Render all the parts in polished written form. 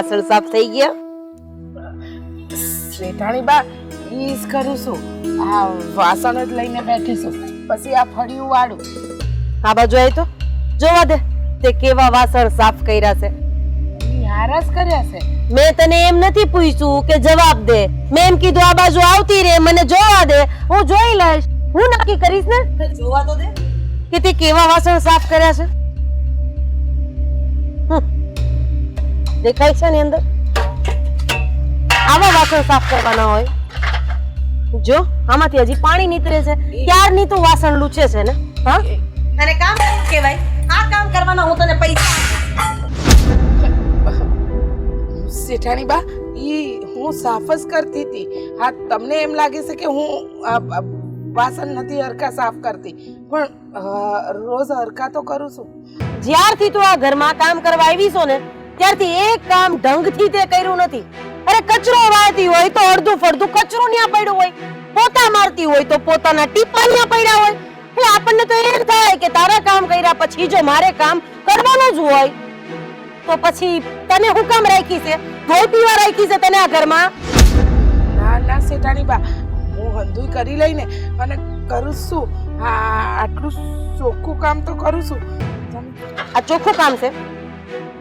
વાસણ સાફ થઈ ગયા? શેઠાણી બા ઈજ કરું છું, આ વાસણ જ લઈને બેઠી છું, પછી આ ફળિયું વાળું. આ બાજુ આવી તો જોવા દે તે કેવા વાસણ સાફ કર્યા છે. યાર જ કર્યા છે. મેં તને એમ નથી પૂછ્યું કે જવાબ દે, મેં એમ કીધું આ બાજુ આવતી રે, મને જોવા દે, હું જોઈ લઈશ. હું નક્કી કરીશ ને, જોવા તો દે કે તે કેવા વાસણ સાફ કર્યા છે. દેખાય છે ને અંદર આવા વાસણ સાફ કરવાના હોય. જો આમાંથી હજી પાણી નીતરે છે, ક્યારની તું વાસણ લૂછે છે ને. હા, અને કામ કેવાય આ કામ કરવાના હું તને પૈસા. શેઠાણી બા હું સાફ જ કરતી હતી. હા, તમને એમ લાગે છે કે હું વાસણ નથી હરખા સાફ કરતી, પણ રોજ હરખા તો કરું છું. જ્યારથી તું આ ઘરમાં કામ કરવા આવી છો ને ત્યારથી એક કામ ઢંગથી તે કર્યું નથી. અરે કચરો વાળતી હોય તો અડધું ફડધું કચરો ન્યા પડ્યો હોય, પોતા મારતી હોય તો પોતાના ટીપા ન્યા પડ્યા હોય. એટલે આપણને તો એમ થાય કે તારા કામ કર્યા પછી જો મારે કામ કરવાનું જ હોય તો પછી તને હું કામ રાખી છે, ધોઈ પીવા રાખી છે તને આ ઘરમાં? ના ના શેઠાણી બા, હું હંધુય કરી લઈને અને કરું છું. આટલું ચોખ્ખું કામ તો કરું છું. આ ચોખ્ખું કામ છે?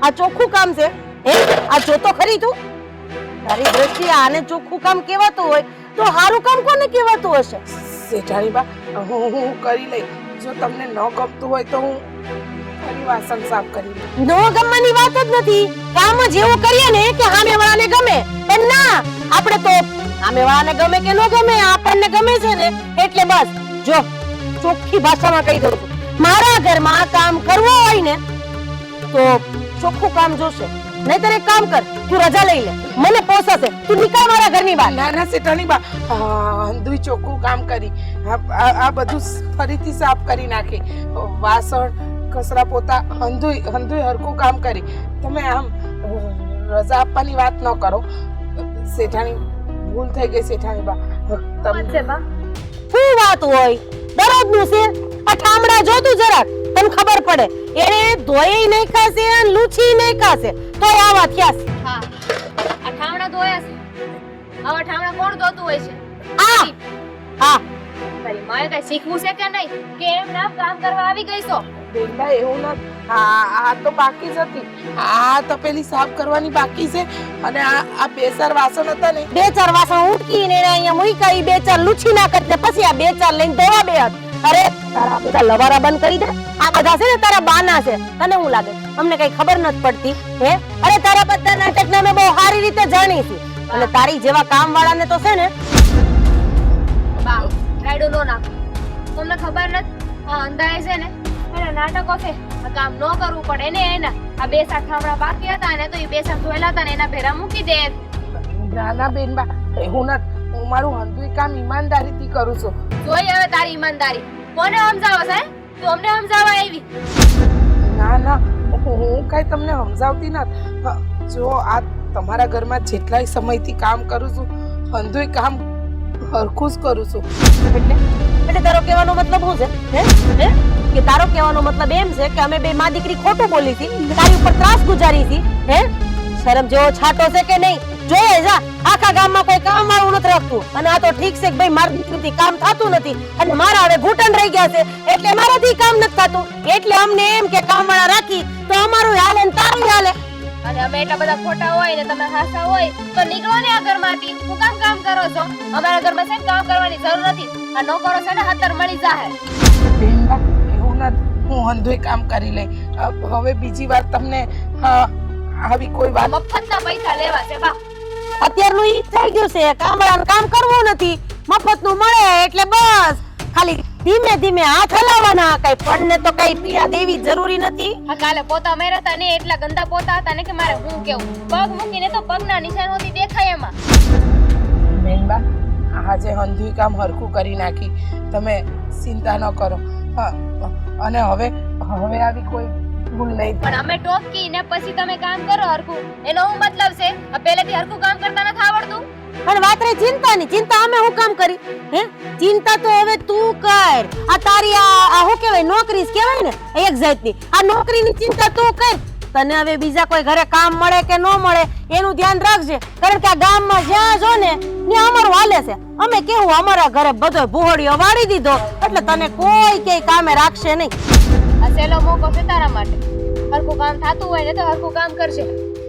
આ ચોખ્ખું કામ છે? હે, આ જોતો ખરી તું? તારી દ્રષ્ટિએ આને ચોખ્ખું કામ કહેવાતું હોય તો સારું કામ કોને કહેવાતું હશે? શેઠાણી બા, હું કરી લઈ. જો તમને ન ગમતું હોય તો હું ફરી વાસણ સાફ કરી લઉં. નો ગમવાની વાત જ નથી, કામ જ એવું કરીએ ને કે સામેવાળાને ગમે. પણ ના, આપણે તો સામેવાળાને ગમે કે ન ગમે, આપણને ગમે છે ને એટલે બસ. જો ચોખ્ખી ભાષામાં કહી દઉં છું, મારા ઘરમાં કામ કરવું હોય ને તો ચોખ્ખું કામ જોશે. નહીતર એક કામ કર, તું રજા લઈ લે, મને પોસાશે. તું નીકળ મારા ઘરની બહાર. ના ના શેઠાણી બા, હંધુય ચોખ્ખું કામ કરી, આ બધું ફરીથી સાફ કરી નાખી. વાસણ કચરા પોતા હંધુય હરખું કામ કરી. તમે આમ રજા આપવાની વાત ન કરો શેઠાણી, ભૂલ થઈ ગઈ શેઠાણી બા. તમે શું વાત હોય દરરોજનું છે? આ ઠામડા જો તું જરાક, તને ખબર પડે. એને ધોઈ નહીં ખાશે અને લૂછી નહીં ખાશે તો આવા થયા છે. હા, આ ઠામડા ધોયા છે. આવા ઠામડા કોણ ધોતું હોય છે? આ હા, તારી માએ કઈ શીખવું છે કે નહીં કે એમ નામ કામ કરવા આવી ગઈ છો? બેનબા એવું નથી, આ તો બાકી જ હતી. આ તપેલી સાફ કરવાની બાકી છે અને આ બે ચાર વાસણ હતા ને, બે ચાર વાસણ ઉટકીને એને અહીંયા મૂક્યા, ઈ બે ચાર લૂછી નાખત ને પછી આ બે ચાર લઈને ધોવા બે હાથ. અરે તારા બધા લવારા બંધ કરી દે. આ બધા છે ને તારા બાના છે. તને શું લાગે અમને કઈ ખબર નથી પડતી? હે, અરે તારા બધા નાટકને અમે બહુ સારી રીતે જાણી છે અને તારી જેવા કામ વાળાને તો છે ને બા રાયડો નો નાખો. તમને ખબર નથી આ અંધાય છે ને એને નાટકો છે. આ કામ ન કરવું પડે ને એના. આ બે સાત ઠામડા બાકી હતા ને તો એ બે સાત ધોયેલા હતા ને એના ભેરા મૂકી દે. ના ના બેનબા એવું નથી. હું મારું હંધુય કામ ઈમાનદારીથી કરું છું. જોઈ હવે તારી ઈમાનદારી. કોને સમજાવો છે? તું અમને સમજાવવા આવી? ના ના, હું કઈ તમને સમજાવતી નથી. જો આ તમારા ઘરમાં જેટલાય સમયથી કામ કરું છું, હંધુય કામ હરખું જ કરું છું. એટલે તારો કહેવાનો મતલબ શું છે? હે કે તારો કહેવાનો મતલબ એમ છે કે અમે બે માં દીકરી ખોટું બોલી હતી, તારી ઉપર ત્રાસ ગુજારી હતી? હે, શરમ જેવો છાટો છે કે નહીં? જોયે જા, આખા ગામમાં કોઈ કામ વાળું નથી રાખતું અને આ તો ઠીક છે કે ભાઈ મારી દીકરીથી કામ થતું નથી અને મારા હવે ઘૂંટણ રહી ગયા છે એટલે મારાથી કામ નથી થતું. એટલે અમને એમ કે કામ વાળા રાખી તો અમારું હાલે ને તારું હાલે. અને અમે એટલા બધા ખોટા હોય ને તમે હાસા હોય તો નીકળો ને આ ઘરમાંથી. હું કામ કરો છો? અમારા ઘરમાં છે ને કામ કરવાની જરૂર નથી. આ નો કરો છે ને હતર મળી જાહે. બેનબા એવું નથી, હું હંધુય કામ કરી લઈ. હવે બીજી વાર તમને આવી કોઈ વાત મફતના પૈસા લેવા છે બા. અત્યારનું ઈ થઈ ગયું છે, કામવાળાનું કામ કરવું નથી, મફતનું મળે એટલે બસ ખાલી ધીમે ધીમે હાથ હલાવવાના. કઈ પડને તો કઈ પીડા દેવી જરૂરી નથી. આ કાલે પોતા માર્યા હતા ને એટલા ગંદા પોતા હતા ને કે મારે હું કેવું, પગ મૂકીને તો પગના નિશાન હોતી દેખાય એમાં. બેનબા આજે હંધુય કામ હરખું કરી નાખી, તમે ચિંતા ન કરો. અને હવે આવી કોઈ ભૂલ નહીં. પણ અમે ટોકી ને પછી તમે કામ કરો હરખું, એનો શું મતલબ છે? આ પહેલેથી હરખું કામ કરતા નથી આવડતું? પણ વાત રહી ચિંતાની, ચિંતા અમે હું કામ કરી? હે, ચિંતા તો હવે તું કર. આ તારી આ શું કહેવાય, નોકરી જ કહેવાય ને એક જાતની. આ નોકરીની ચિંતા તું કર. તને હવે બીજા કોઈ ઘરે કામ મળે કે ન મળે એનું ધ્યાન રાખજે, કારણ કે આ ગામમાં જ્યાં જો ને ત્યાં અમારું હાલે છે. અમે કેવું અમારા ઘરે બધો ભૂહડીઓ વાળી દીધો એટલે તને કોઈ ક્યાંય કામે રાખશે નહીં. આ સહેલો મોકો છે તારા માટે. હરખું કામ થતું હોય ને તો હરખું કામ કરશે.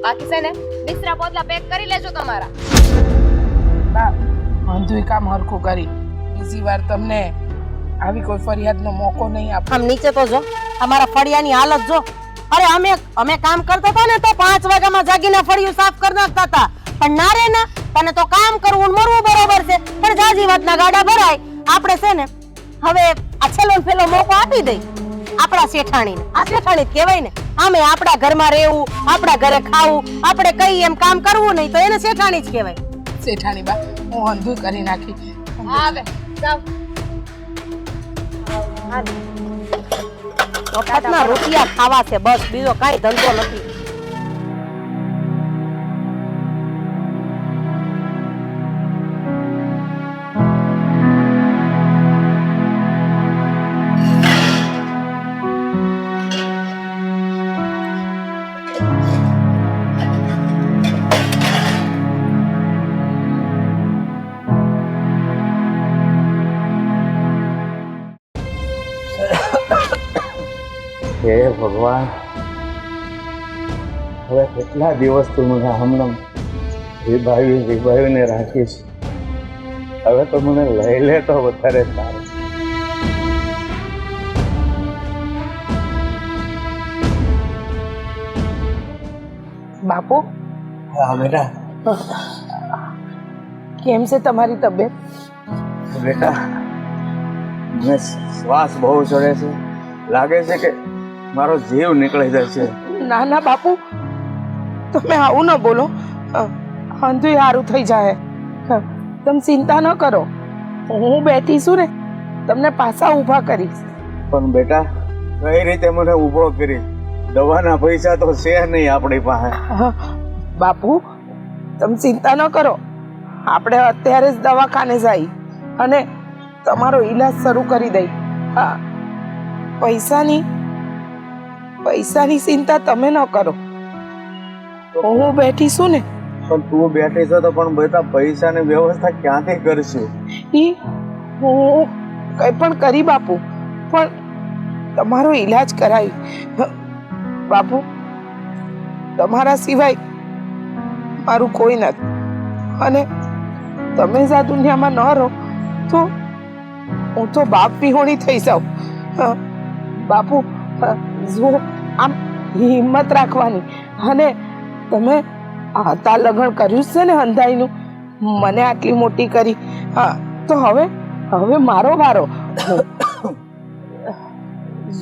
બાકી છે ને બિસ્તરા પોતલા પેક કરી લેજો તમારા. બા અંધુય કામ હરખું કરી, બીજી વાર તમને આવી કોઈ ફરિયાદનો મોકો નહીં આપો. આમ નીચે તો જો અમારા ફળિયાની હાલત જો. અરે અમે કામ કરતા હતા ને તો 5 વાગ્યામાં જાગીને ફળિયું સાફ કરી નાખતા હતા, પણ ના રે ના, તને તો કામ કરવું ને મરવું બરોબર છે, પણ જાજી વાતના ગાડા ભરાય. આપણે છે ને હવે આ છેલ્લો ને પેલો મોકો આપી દઈ આપણા શેઠાણીને. આ શેઠાણી જ કહેવાય ને. આમે આપણા ઘરમાં રહેવું, આપણા ઘરે ખાવું, આપણે કઈ એમ કામ કરવું નહીં તો એને શેઠાણી જ કહેવાય. શેઠાણી બા હું અંધુય કરી નાખી. આવે જાવ. મફતના રૂપિયા ખાવા છે બસ, બીજો કાંઈ ધંધો નથી. હે ભગવાન, હવે કેટલા દિવસથી મને હમણાં વિભાવીને રાખીશ. હવે તો મને લઈ લે તો વધારે સારું. બાપુ હા બેટા. કેમ છે તમારી તબિયત? બેટા મને શ્વાસ બહુ ચડે છે, લાગે છે કે મારો જીવ નીકળી જશે. ના ના બાપુ, તમે આવું ન બોલો. અંધુય સારું થઈ જાય. તમે ચિંતા ન કરો, હું બેઠી છું ને, તમને પાછા ઊભા કરીશ. પણ બેટા કઈ રીતે મને ઊભો કરી? દવાના પૈસા તો છે નહીં આપણી પાસે. બાપુ તમે ચિંતા ન કરો, આપણે અત્યારે જ દવાખાને જઈ અને તમારો ઈલાજ શરૂ કરી દઈ. હા, પૈસાની ચિંતા તમે ન કરો, હું બેઠી છું ને. પણ તું બેઠી છો તો પણ બેટા પૈસાની વ્યવસ્થા ક્યાંથી કરશું? હું કઈ પણ કરી બાપુ, પણ તમારો ઈલાજ કરાવી. બાપુ તમારા સિવાય મારું કોઈ નથી, અને તમે જ આ દુનિયામાં ન રહો તો હું તો બાપ વિહોણી થઈ જાઉં. બાપુ જો આમ હિંમત રાખવાની, અને તમે હતા લગ્ન કર્યું છે ને અંધાઈનું, મને આટલી મોટી કરી, તો હવે મારો વારો.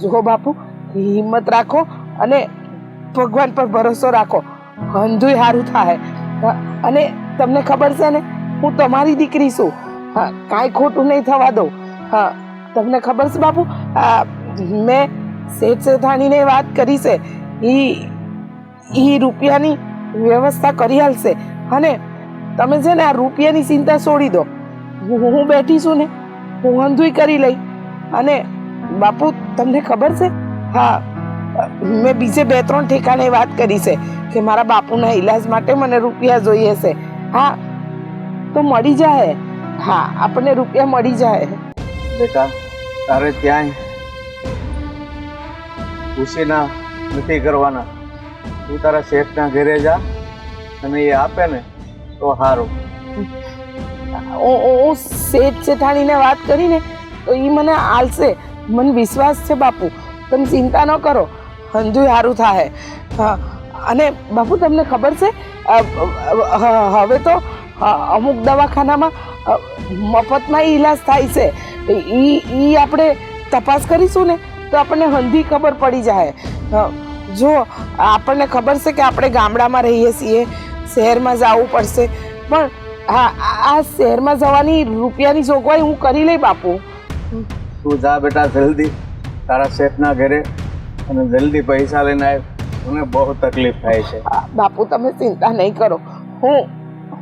જો બાપુ હિંમત રાખો અને ભગવાન પર ભરોસો રાખો, અંધુય સારું થાય. અને તમને ખબર છે ને હું તમારી દીકરી છું. હા, કાંઈ ખોટું નહીં થવા દઉં. હા, તમને ખબર છે બાપુ, મેં શેઠ શેઠાણીને વાત કરી છે, ઈ રૂપિયાની વ્યવસ્થા કરી હાલશે. અને તમે છે ને આ રૂપિયાની ચિંતા છોડી દો. હું બેઠી છું ને, હું અંધુય કરી લઈ. અને બાપુ તમને ખબર છે, હા મેં બીજે 2-3 ઠેકાણે વાત કરી છે કે મારા બાપુના ઈલાજ માટે મને રૂપિયા જોઈએ છે. હા, તો મળી જાય. હા, આપણને રૂપિયા મળી જાય. બેટા તારે ક્યાંય ખુશીના નથી કરવાના. તું તારા શેઠના ઘરે જા અને એ આપે ને તો સારું. હું શેઠ શેઠાણીને વાત કરીને તો એ મને આલશે, મને વિશ્વાસ છે બાપુ. તમે ચિંતા ન કરો, અંધુય સારું થાય. હા, અને બાપુ તમને ખબર છે હવે તો અમુક દવાખાનામાં મફતમાં ઈલાજ થાય છે. ઈ આપણે તપાસ કરીશું ને તો આપણને હંધી ખબર પડી જાય. જો આપણને ખબર છે કે આપણે ગામડામાં રહીએ છીએ, શહેરમાં જવું પડશે, પણ આ શહેરમાં જવાની રૂપિયાની જોગવાઈ હું કરી લઈ બાપુ. તું જા બેટા જલ્દી તારા શેઠના ઘરે અને જલ્દી પૈસા લઈને આવ. મને બહુ તકલીફ થાય છે. બાપુ તમે ચિંતા નહીં કરો,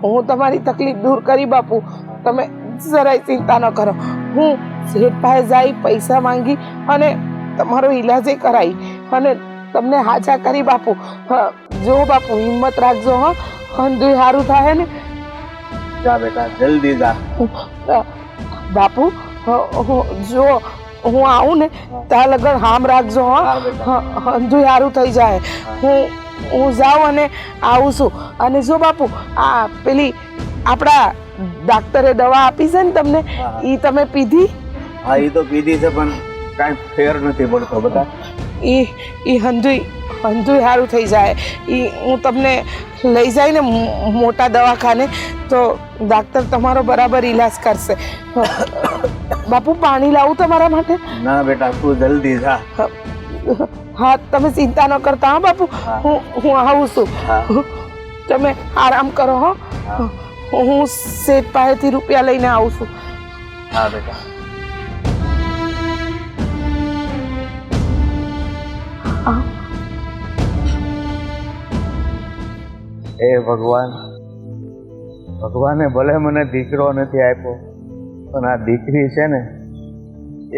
હું તમારી તકલીફ દૂર કરી બાપુ. તમે જરાય ચિંતા ન કરો. હું શેઠ પાસે જઈ પૈસા માંગી અને તમારો ઈલાજ કરાવી અને તમને હાચા કરી બાપુ. જો બાપુ હિંમત રાખજો હો, હંધુય સારું થાય ને. જા બેટા જલ્દી જા. બાપુ જો હું આવું ને ત્યાં લગન હામ રાખજો હો. હા બેટા. હંધુય સારું થઈ જાય. હું જાઉં અને આવું છું. અને જો બાપુ આ પેલી આપણા ડાક્ટરે દવા આપી છે ને તમને, હા. એ તમે પીધી? હા એ તો પીધી છે પણ કાંઈ ફેર નથી પડતો બેટા. એ હંધુય સારું થઈ જાય. હું તમને લઈ જાય ને મોટા દવાખાને તો ડાક્ટર તમારો બરાબર ઈલાજ કરશે. બાપુ પાણી લાવું તમારા માટે? ના બેટા તું જલ્દી જા. હા તમે ચિંતા ન કરતા હા બાપુ. હા. હું આવું છું. હા. તમે આરામ કરો હો. હા. હું શેઠ પાસેથી રૂપિયા લઈને આવું છું. હા બેટા. એ ભગવાન, ભગવાને ભલે મને દીકરો નથી આપ્યો પણ આ દીકરી છે ને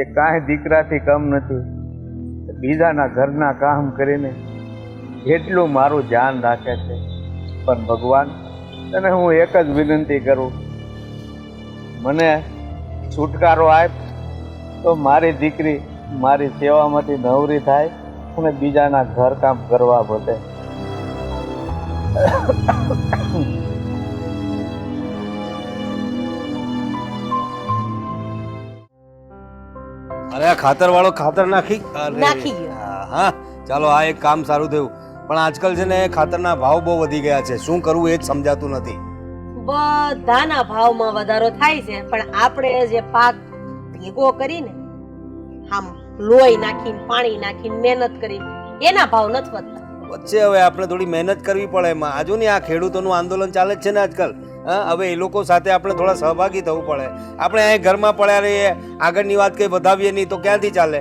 એ કાંઈ દીકરાથી કમ નથી. બીજાના ઘરના કામ કરીને એટલું મારું ધ્યાન રાખે છે. પણ ભગવાન તને હું એક જ વિનંતી કરું, મને છુટકારો આપ તો મારી દીકરી મારી સેવામાંથી નવરી થાય અને બીજાના ઘર કામ કરવા બધે. અરે આ ખાતર વાળો ખાતર નાખી નાખી ગયો. હા ચાલો આ એક કામ સારું થયું. પણ આજકાલ છે ને ખાતરના ભાવ બહુ વધી ગયા છે, શું કરવું એ જ સમજાતું નથી. બધાના ભાવમાં વધારો થાય છે પણ આપણે જે પાક ભેગો કરીને આમ લોહી નાખીને પાણી નાખીને મહેનત કરીને એના ભાવ નથી વધતા. વચ્ચે હવે આપણે થોડી મહેનત કરવી પડે એમાં. આજુ ને આ ખેડૂતોનું આંદોલન ચાલે જ છે ને આજકાલ. હા હવે એ લોકો સાથે આપણે થોડા સહભાગી થવું પડે. આપણે અહીં ઘરમાં પડ્યા રહીએ, આગળની વાત કઈ વધાવીએ નહીં તો ક્યાંથી ચાલે?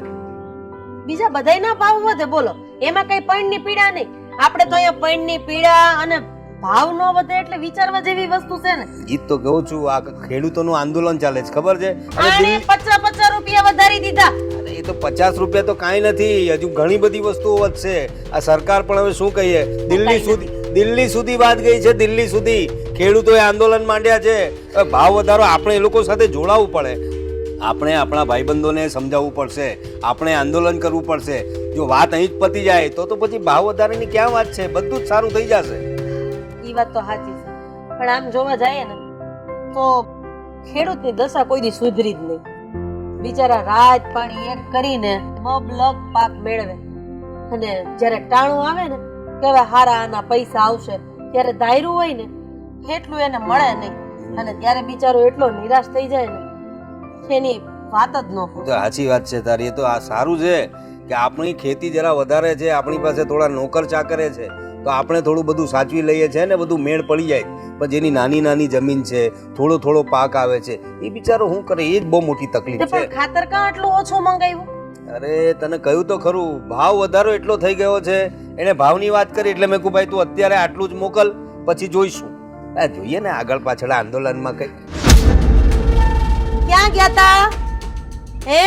બીજા બધાયના ભાવ વધે બોલો, એમાં કઈ પૈણની પીડા નહીં. આપણે તો અહીંયા પૈણની પીડા અને ભાવ ન વધે એટલે વિચારવા જેવી વસ્તુ છે ને. ઈ તો કહું છું, આ ખેડૂતોનું આંદોલન ચાલે છે ખબર છે. આણે 50 રૂપિયા વધારી દીધા. અરે એ તો 50 રૂપિયા તો કાંઈ નથી, હજુ ઘણી બધી વસ્તુઓ વધશે. આ સરકાર પણ હવે શું કહીએ, દિલ્હી સુધી વાત ગઈ છે. દિલ્હી સુધી ખેડૂતોએ આંદોલન માંડ્યા છે. ભાવ વધારો આપણે એ લોકો સાથે જોડાવવું પડે. આપણે આપણા ભાઈબંધોને સમજાવવું પડશે, આપણે આંદોલન કરવું પડશે. જો વાત અહીં જ પતી જાય તો પછી ભાવ વધારાની ક્યાં વાત છે, બધું જ સારું થઈ જશે. ઈ વાત તો સાચી છે પણ આમ જોવા જાય ને તો ખેડૂતની દશા કોઈ દી સુધરી જ નહીં. બિચારા રાત પાણી એક કરીને મબલક પાક મેળવે અને જ્યારે ટાણું આવે ને કે હવે હારા આના પૈસા આવશે, ત્યારે ધાર્યું હોય ને એટલું એને મળે નહીં અને ત્યારે બિચારો એટલો નિરાશ થઈ જાય ને એની વાત જ ન તો પૂછો. સાચી વાત છે તારી. એ તો આ સારું છે કે આપણી ખેતી જરા વધારે છે, આપણી પાસે થોડા નોકર ચાકરે છે તો આપણે થોડું બધું સાચવી લઈએ છીએ ને બધું મેળ પડી જાય. પણ જેની નાની નાની જમીન છે, થોડો થોડો પાક આવે છે, એ બિચારો શું કરે, એ જ બહુ મોટી તકલીફ છે. પણ ખાતર કાં આટલું ઓછું મંગાવ્યું? અરે તને કહ્યું તો ખરું, ભાવ વધારો એટલો થઈ ગયો છે. એને ભાવની વાત કરી એટલે મેં કહું ભાઈ તું અત્યારે આટલું જ મોકલ, પછી જોઈશું. જોઈએ ને આગળ પાછળ આંદોલનમાં કઈ. ક્યાં ગયા તા હે?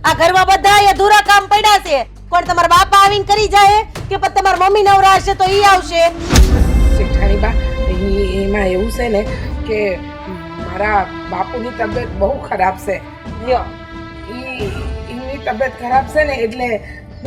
આ ઘરમાં બધા અધૂરા કામ પડ્યા છે. કોણ તમારા બાપા આવીને કરી જાય કે પછી તમારા મમ્મી નવરા હશે તો ઈ આવશે? શેઠાણી બા એમાં એવું છે ને કે મારા બાપુની તબિયત બહુ ખરાબ છે. લ્યો એની તબિયત ખરાબ છે ને એટલે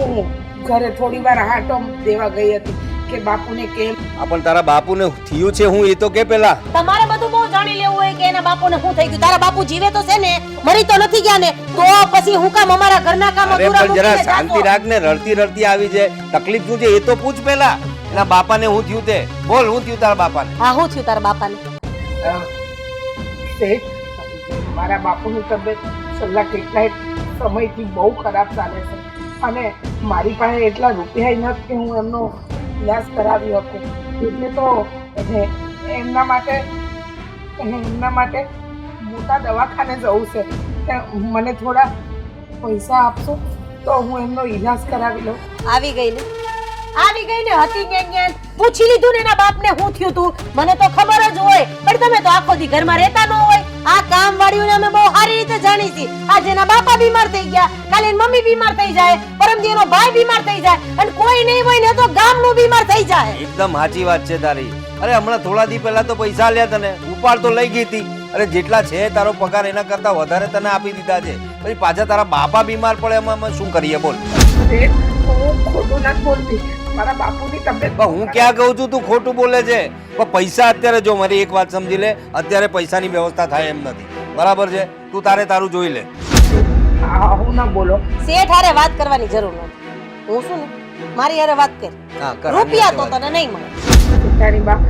હું ઘરે થોડી વાર આંટો દેવા ગઈ હતી કે બાપુને કેમ. પણ તારા બાપુને થયું છે હું એ તો કે પેલા. તમારે બધું બહુ જાણી લેવું હોય કે એના બાપુને શું થઈ ગયું. તારા બાપુ જીવે તો છે ને, મરી તો નથી ગયા ને, તો પછી હું કામ અમારા ઘરના કામ અરે અધૂરા પણ જરા મૂકીને શાંતિ જાશો? રાખ ને, રડતી રડતી આવી છે. તકલીફ શું છે એ તો પૂછ પેલા. એના બાપાને હું થયું તે બોલ, હું થયું તારા બાપાને? હા શું થયું તારા બાપાને? શેઠ મારા બાપુની તબિયત છેલ્લા કેટલાય સમયથી બહુ ખરાબ ચાલે છે અને મારી પાસે એટલા રૂપિયા નથી કે હું એમનો ઇલાજ કરાવી શકું. એટલે તો એમના માટે મોટા દવાખાને જવું છે. મને થોડા પૈસા આપશો તો હું એમનો ઈલાજ કરાવી લઉં. આવી ગઈ ને હતી ન્યા પૂછી લીધું ને એના બાપને શું થયું તું? મને તો ખબર જ હોય પણ તમે તો આખો દી ઘરમાં રહેતા ન હોય. આ કામવાળીઓને અમે બહુ સારી રીતે જાણી છીએ. આજે એના બાપા બીમાર થઈ ગયા, કાલે એની મમ્મી બીમાર થઈ જાય, પરમદી એનો ભાઈ બીમાર થઈ જાય, અને કોઈ નહીં હોય ને તો ગામનું બીમાર થઈ જાય. એકદમ સાચી વાત છે તારી. અરે હમણાં થોડા દી પહેલા તો પૈસા આલ્યા તને, ઉપાડ તો લઈ ગઈ હતી. અરે જેટલા છે તારો પગાર એના કરતા વધારે તને આપી દીધા છે, પછી પાછા તારા બાપા બીમાર પડે એમાં અમે શું કરીએ બોલ? શેઠ, હું ખોટું નથી બોલતી. મારા બાપુની તબિયત પણ હું ક્યાં કહું છું તું ખોટું બોલે છે? પણ પૈસા અત્યારે જો મારી એક વાત સમજી લે, અત્યારે પૈસાની વ્યવસ્થા થાય એમ નથી, બરાબર છે? તું તારું જોઈ લે. આવું ના બોલો. શેઠ હારે વાત કરવાની જરૂર નથી. હું શું ને મારી હારે વાત કર. હા, કર. રૂપિયા તો તને નહીં મળે. જેઠાણી બા,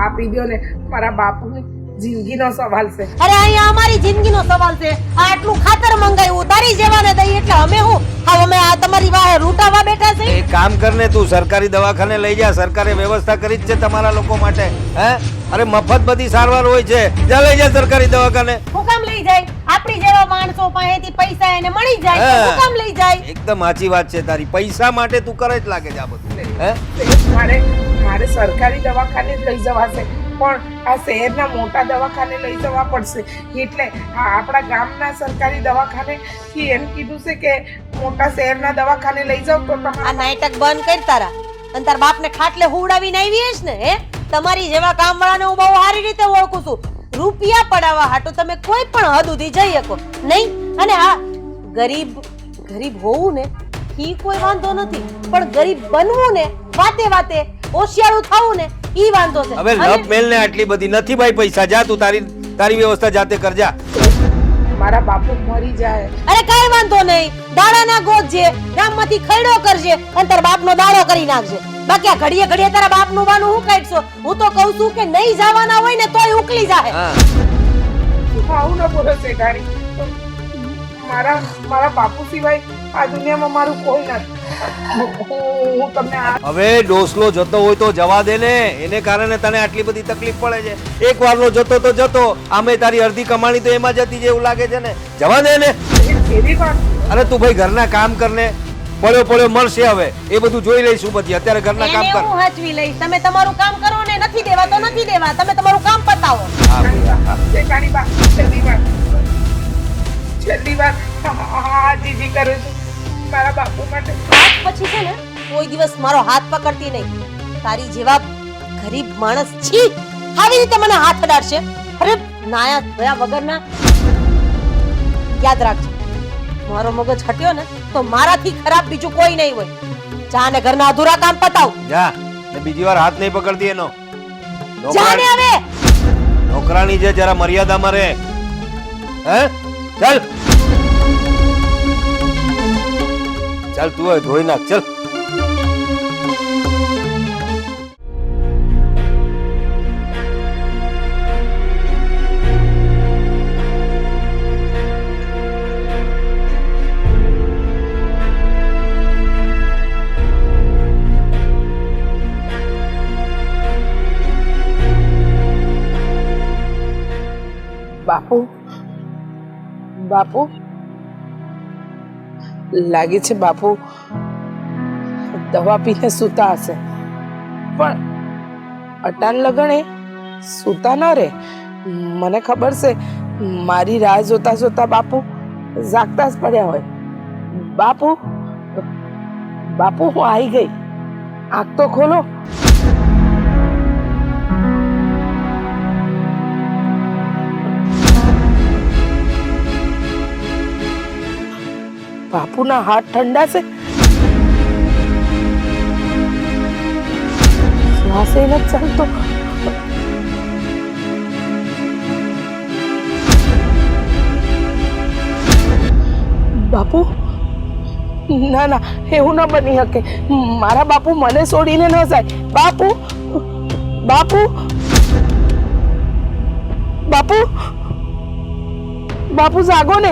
આપી દો ને. મારા બાપુની જિંદગીનો સવાલ છે. અરે અહીંયા અમારી જિંદગીનો સવાલ છે. આ આટલું ખાતર મંગાવ્યું, તારી જેવાને દઈ એટલે અમે હું હા અમે આ તમારી વાહે રૂટાવા બેઠા છે? એક કામ કર ને, તું સરકારી દવાખાને લઈ જા. સરકારે વ્યવસ્થા કરી જ છે તમારા લોકો માટે. હે, અરે મફત બધી સારવાર હોય છે. જા લઈ જા સરકારી દવાખાને. હું કામ લઈ જાય? આપણી જેવા માણસો પાસેથી પૈસા એને મળી જાય તો હું કામ લઈ જાય? એકદમ સાચી વાત છે તારી. પૈસા માટે તું કરે જ લાગે છે આ બધું. હે, મારે સરકારી દવાખાને જ લઈ જવાશે, પણ આ શહેરના મોટા દવાખાને લઈ જવા પડશે. એટલે આપણા ગામના સરકારી દવાખાને થી એમ કીધું છે કે મોટા શહેરના દવાખાને લઈ જાવ તો આ તમારે. નાટક બંધ કર તારા. અને તાર બાપને ખાટલે હુવડાવીને આવી હશ ને? હે, તમારી જેવા કામવાળાને હું બહુ સારી રીતે ઓળખું છું. રૂપિયા પડાવવા હાટો તમે કોઈ પણ હદ સુધી જઈ શકો નહીં. અને હા, ગરીબ હોવું ને ઈ કોઈ વાંધો નથી, પણ ગરીબ બનવું ને વાતે વાતે હોશિયારું થવું ને ઈ વાંધો છે. હવે લપ મેલ ને આટલી બધી નથી ભાઈ પૈસા. જા તું તારી વ્યવસ્થા જાતે કરજા. મારા બાપુ મરી જાય. અરે કાઈ વાંધો નહીં, દાડાના ગોતજે, ગામમાંથી ખૈડો કરજે અને તારા બાપનો દાડો કરી નાખજે. બાકી આ ઘડીએ ઘડીએ તારા બાપનું બાનું હું કાઢશો? હું તો કહું છું કે નહીં જવાના હોય ને તોય ઉકલી જાહે. આવું ના બોલો શેઠાણી. મારા બાપુ સિવાય આ દુનિયામાં મારું કોઈ નથી. હું તમને હવે ડોસલો જતો હોય તો જવા દે ને. એને કારણે તને આટલી બધી તકલીફ પડે છે. એક વારનો જતો તો જતો, આમે તારી અડધી કમાણી તો એમાં જતી જેવું લાગે છે ને. જવા દે ને. એવી વાત. અરે તું ભાઈ ઘરના કામ કરને. પડ્યો મળશે હવે, એ બધું જોઈ લઈશું બધી. અત્યારે ઘરના કામ એને કર. હું હાચવી લઈશ. તમે તમારું કામ કરો ને નથી દેવા તો નથી દેવા. તમે તમારું કામ પતાવો. હા ભાઈ, હા. શેઠાણી બા, છેલ્લી વાર હા જીજી કરું છું મારા બાપુ માટે. આજ પછી છે ને કોઈ દિવસ મારો હાથ પકડતી નહીં. તારી જેવા ગરીબ માણસ છી આવી રીતે મને હાથ અડાડશે. અરે નાયા ધોયા વગરના. યાદ રાખજો, મારો મગજ હટ્યો ને તો મારાથી ખરાબ બીજું કોઈ નહીં હોય. જા ને ઘરના અધૂરા કામ પતાવ. જા ને બીજી વાર હાથ નહીં પકડતી એનો. જા ને હવે. નોકરાણી છે, જરા મર્યાદામાં રહે. હે, ચાલ ચાલ તું હવે ધોઈ નાખ. ચાલ. બાપુ લાગે છે બાપુ દવા પીને સૂતા હશે, પણ અટાણ લગણે સૂતા ન રે. મને ખબર છે મારી રાહ જોતા જોતા બાપુ જાગતા જ પડ્યા હોય. બાપુ હું આવી ગઈ. આંખ તો ખોલો. બાપુના હાથ ઠંડા છે. શ્વાસ એ નથી ચાલતો. બાપુ, ના ના, એવું ન બની શકે. મારા બાપુ મને છોડીને ન જાય. બાપુ બાપુ બાપુ બાપુ જાગો ને.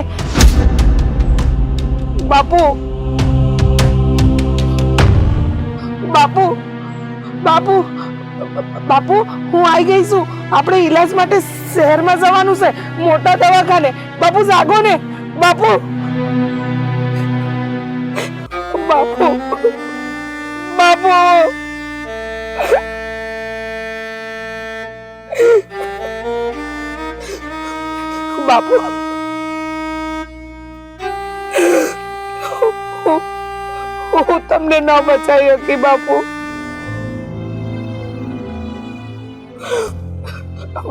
બાપુ બાપુ બાપુ બાપુ હું આવી ગઈ છું. આપણે ઈલાજ માટે શહેરમાં જવાનું છે, મોટા દવાખાને. બાપુ જાગો ને. બાપુ બાપુ બાપુ બાપુ હું તમને ન બચાવી શકી બાપુ.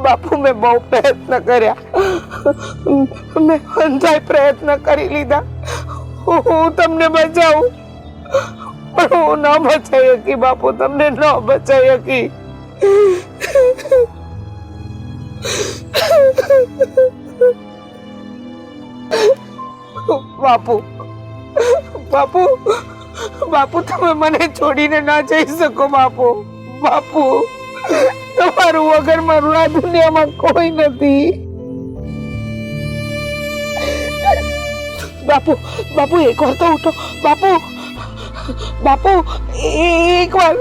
બાપુ મેં બહુ પ્રયત્ન કર્યા, મેં અંધાય પ્રયત્ન કરી લીધા હું તમને બચાવું, પણ હું ન બચાવી શકી બાપુ, તમને ન બચાવી શકી. બાપુ બાપુ બાપુ તમે મને છોડીને ના જઈ શકો બાપુ. બાપુ તમારું વગર મારું આ દુનિયામાં કોઈ નથી. બાપુ બાપુ એક વાર તો ઉઠો બાપુ. બાપુ એક વાર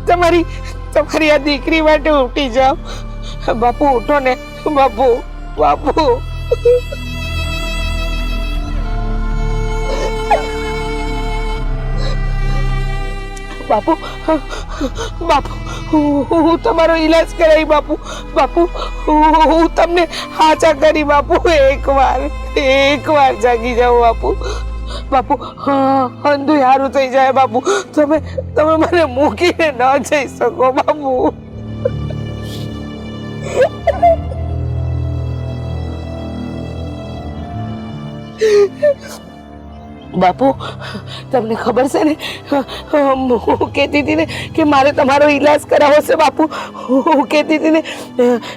તમારી તમારી આ દીકરી માટે ઉઠી જાઓ બાપુ. ઉઠો ને બાપુ. બાપુ બાપુ બાપુ હું તમારો ઈલાજ કરાવી બાપુ. બાપુ હું તમને હાચા કરી બાપુ. એક વાર જાગી જાઓ બાપુ. બાપુ અંધું સારું થઈ જાય બાપુ. તમે મને મૂકીને ન જઈ શકો બાપુ. બાપુ તમને ખબર છે ને હું કહેતી હતી ને કે મારે તમારો ઈલાજ કરાવવો છે બાપુ. હું કહેતી હતી ને